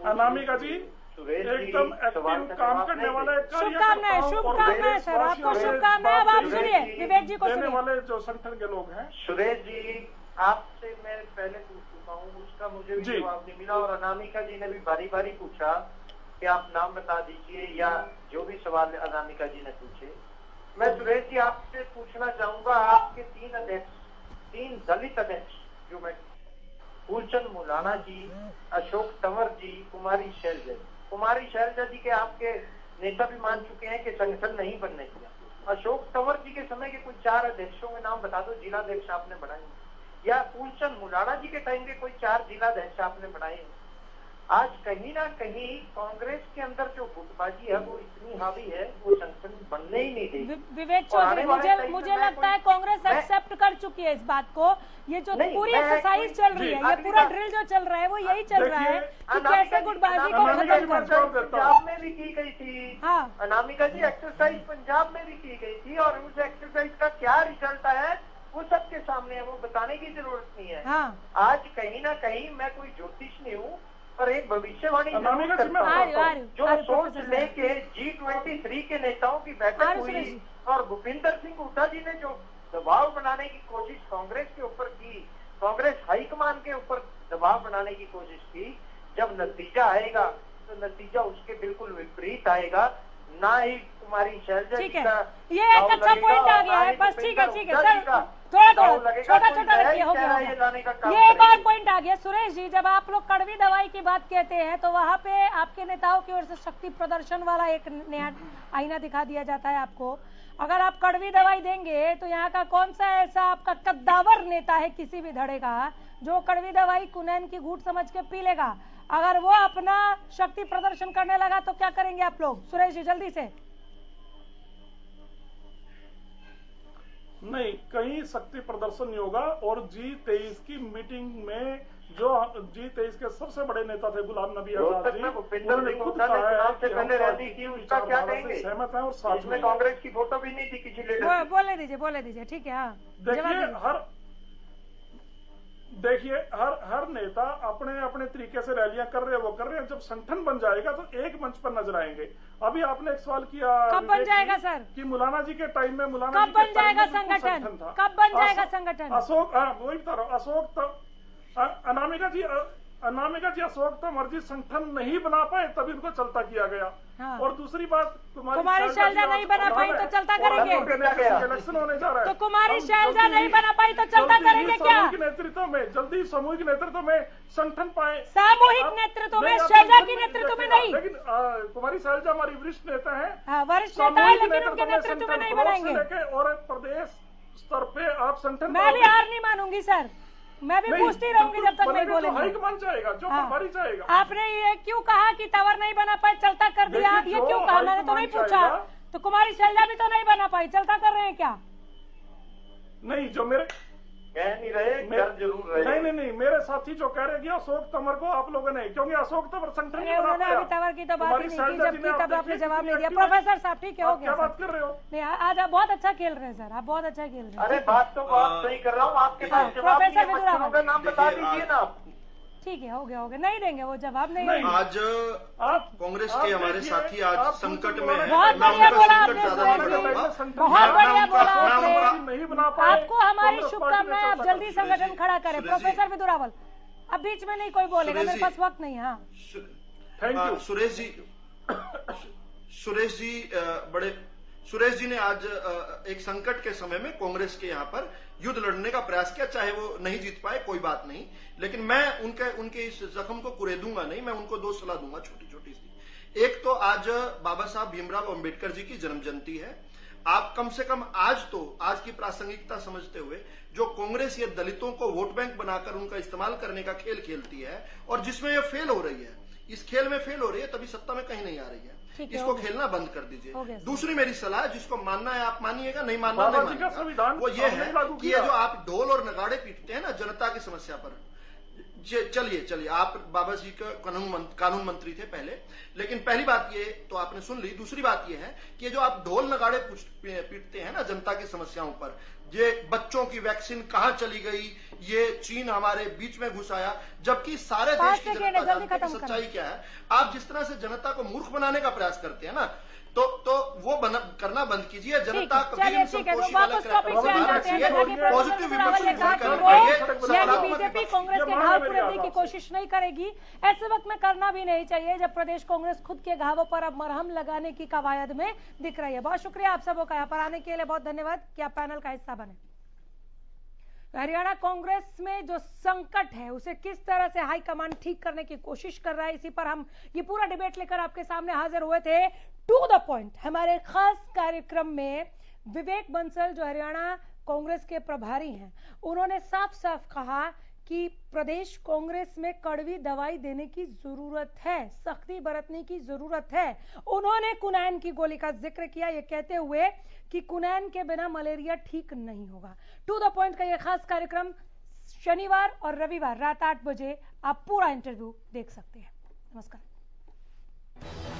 अनामिका जी एकदम एक्टिव काम करने वाले, शुभकामनाएं सर, आपको शुभकामनाएं। अब आप सुनिए विवेक जी को सुनिए वाले जो संगठन के लोग हैं। सुरेश जी, आपसे मैं पहले पूछ चुका हूँ, उसका मुझे भी जवाब नहीं मिला और अनामिका जी ने भी बारी बारी पूछा कि आप नाम बता दीजिए या जो भी सवाल अनामिका जी ने पूछे। मैं सुरेश जी आपसे पूछना चाहूंगा, आपके 3 अध्यक्ष, 3 दलित अध्यक्ष जो मैं, फूलचंद मुलाना जी, अशोक तंवर जी, कुमारी शैलजा जी के आपके नेता भी मान चुके हैं कि संगठन नहीं बनने दिया। अशोक तंवर जी के समय के कोई 4 अध्यक्षों के नाम बता दो, जिलाध्यक्ष आपने बनाए, या फूलचंद मुलाना जी के टाइम के कोई 4 जिलाध्यक्ष आपने बनाए, आज कहीं ना कहीं कांग्रेस के अंदर जो गुटबाजी है वो इतनी हावी है, वो संगठन बनने ही नहीं देगी। विवेक चौधरी, मुझे लगता है कांग्रेस एक्सेप्ट कर चुकी है इस बात को। ये जो पूरी एक्सरसाइज चल रही है, ये पूरा ड्रिल जो चल रहा है वो यही चल रहा है कि कैसे गुटबाजी को खत्म कर। पंजाब में भी की गई थी। हाँ अनामिका जी, एक्सरसाइज पंजाब में भी की गई थी और उस एक्सरसाइज का क्या रिजल्ट है वो सबके सामने है, वो बताने की जरूरत नहीं है। हाँ। आज कहीं ना कहीं मैं कोई ज्योतिष नहीं हूँ पर एक भविष्यवाणी जरूर करता हूँ। जो सोच लेके G23 के नेताओं की बैठक हुई और भूपिंदर सिंह हुड्डा जी ने जो दबाव बनाने की कोशिश कांग्रेस के ऊपर की, कांग्रेस हाईकमान के ऊपर दबाव बनाने की कोशिश की, जब नतीजा आएगा तो नतीजा उसके बिल्कुल विपरीत आएगा। ना ही कुमारी शैलजा जी का ये एक अच्छा पॉइंट आ गया है। बस ठीक है सर, थोड़ा छोटा रखिए, हो गया। ये एक और पॉइंट आ गया सुरेश जी, जब आप लोग कड़वी दवाई की बात कहते हैं तो वहाँ पे आपके नेताओं की ओर से शक्ति प्रदर्शन वाला एक नया आईना दिखा दिया जाता है आपको। अगर आप कड़वी दवाई देंगे तो यहाँ का कौन सा ऐसा आपका कद्दावर नेता है किसी भी धड़े का जो कड़वी दवाई कुनैन की घूंट समझ के पी लेगा? अगर वो अपना शक्ति प्रदर्शन करने लगा तो क्या करेंगे आप लोग? सुरेश जी जल्दी से। नहीं, कहीं शक्ति प्रदर्शन नहीं होगा। और G23 की मीटिंग में जो G23 के सबसे बड़े नेता थे गुलाम नबी आजाद जी, उन्होंने खुद कहा है कि हम सहमत हैं और साथ में कांग्रेस की फोटो भी नहीं थी किसी लीडर। बोले दीजिए ठीक है। हाँ देखिए हर नेता अपने अपने तरीके से रैलियां कर रहे हैं, वो कर रहे हैं। जब संगठन बन जाएगा तो एक मंच पर नजर आएंगे। अभी आपने एक सवाल किया कब बन जाएगा सर कि मौलाना जी के टाइम में कब बन जाएगा संगठन? कब बन जाएगा संगठन? अशोक, वही बता रहा हूँ, अशोक अनामिका जी अशोक तो मर्जी संगठन नहीं बना पाए तभी उनको चलता किया गया। हाँ। और दूसरी बात, कुमारी शैलजा नहीं बना पाई तो चलता करेंगे। इलेक्शन होने जा रहा है तो कुमारी शैलजा नहीं बना पाई तो चलता करेंगे क्या? सामूहिक नेतृत्व में, जल्दी सामूहिक नेतृत्व में संगठन पाए। सामूहिक नेतृत्व में, शैलजा की नेतृत्व में नहीं। लेकिन कुमारी शैलजा हमारी वरिष्ठ नेता है, वरिष्ठ नेता है, लेकिन उनके नेतृत्व में नहीं बनाएंगे। और प्रदेश स्तर पे आप संगठन, मैं भी हार नहीं मानूंगी सर, मैं भी पूछती रहूंगी जब तक नहीं बोलेंगे। हाईकमान चाहेगा, जो प्रभारी चाहेगा। आपने ये क्यों कहा कि टावर नहीं बना पाए चलता कर दिया? ये क्यों कहा? मैंने तो नहीं पूछा। तो कुमारी शैलजा भी तो नहीं बना पाई, चलता कर रहे हैं क्या? नहीं, जो मेरे कह नहीं रहे, कर जरूर रहे। नहीं, मेरे साथी जो कह रहे हैं अशोक तंवर को आप लोगों ने, क्योंकि अशोक तंवर संगठन उन्होंने अभी तंवर की तो बात ही नहीं की, जबकि तब आपने जवाब नहीं दिया। प्रोफेसर साहब ठीक है, हो गया। क्या बात कर रहे हो? नहीं, आज आप बहुत अच्छा खेल रहे हैं सर, आप बहुत अच्छा खेल रहे हैं। अरे बात तो बहुत सही कर रहा हूँ, आपके पास प्रोफेसर विदुरावल का नाम बता दीजिए ना। ठीक है, हो गया। नहीं देंगे वो जवाब, नहीं। आज कांग्रेस के हमारे साथी आज संकट में है। बहुत बढ़िया बोला आपने, बहुत बढ़िया बोला आपने। आपको हमारी शुभकामनाएं, आप जल्दी संगठन खड़ा करें। प्रोफेसर विदुरावल, अब बीच में नहीं कोई बोलेगा, मेरे पास वक्त नहीं। हाँ थैंक यू। सुरेश जी ने आज एक संकट के समय में कांग्रेस के यहाँ पर युद्ध लड़ने का प्रयास किया। चाहे वो नहीं जीत पाए कोई बात नहीं, लेकिन मैं उनके इस जख्म को कुरेदूंगा नहीं। मैं उनको दो सलाह दूंगा छोटी छोटी सी। एक तो आज बाबा साहब भीमराव अंबेडकर जी की जन्म जयंती है। आप कम से कम आज की प्रासंगिकता समझते हुए जो कांग्रेस ये दलितों को वोट बैंक बनाकर उनका इस्तेमाल करने का खेल खेलती है और जिसमें ये फेल हो रही है, इस खेल में फेल हो रही है, तभी सत्ता में कहीं नहीं आ रही है। इसको खेलना बंद कर दीजिए। दूसरी मेरी सलाह, जिसको मानना है आप मानिएगा, नहीं मानना नहीं मानिएगा, वो ये है कि ये जो आप ढोल और नगाड़े पीटते हैं ना जनता की समस्या पर, चलिए आप बाबा जी का कानून मंत्री थे पहले, लेकिन पहली बात ये तो आपने सुन ली। दूसरी बात ये है कि जो आप ढोल नगाड़े पीटते हैं ना जनता की समस्याओं पर, ये बच्चों की वैक्सीन कहां चली गई, ये चीन हमारे बीच में घुस आया, जबकि सारे देश की जनता जानती है कि सच्चाई क्या है। आप जिस तरह से जनता को मूर्ख बनाने का प्रयास करते हैं ना, तो वो करना बंद कीजिए। जनता बीजेपी कांग्रेस के घाव पूरने की कोशिश नहीं करेगी। ऐसे वक्त में करना भी नहीं चाहिए जब प्रदेश कांग्रेस खुद के घावों पर अब मरहम लगाने की कवायद में दिख रही है। बहुत शुक्रिया आप सबों का यहाँ पर आने के लिए, बहुत धन्यवाद कि आप पैनल का हिस्सा बने। हरियाणा कांग्रेस में जो संकट है उसे किस तरह से हाईकमान ठीक करने की कोशिश कर रहा है, इसी पर हम ये पूरा डिबेट लेकर आपके सामने हाजिर हुए थे। टू द पॉइंट हमारे खास कार्यक्रम में विवेक बंसल जो हरियाणा कांग्रेस के प्रभारी हैं, उन्होंने साफ साफ कहा कि प्रदेश कांग्रेस में कड़वी दवाई देने की जरूरत है, सख्ती बरतने की जरूरत है। उन्होंने कुनैन की गोली का जिक्र किया, ये कहते हुए कि कुनैन के बिना मलेरिया ठीक नहीं होगा। टू द पॉइंट का यह खास कार्यक्रम शनिवार और रविवार रात 8 बजे आप पूरा इंटरव्यू देख सकते हैं। नमस्कार।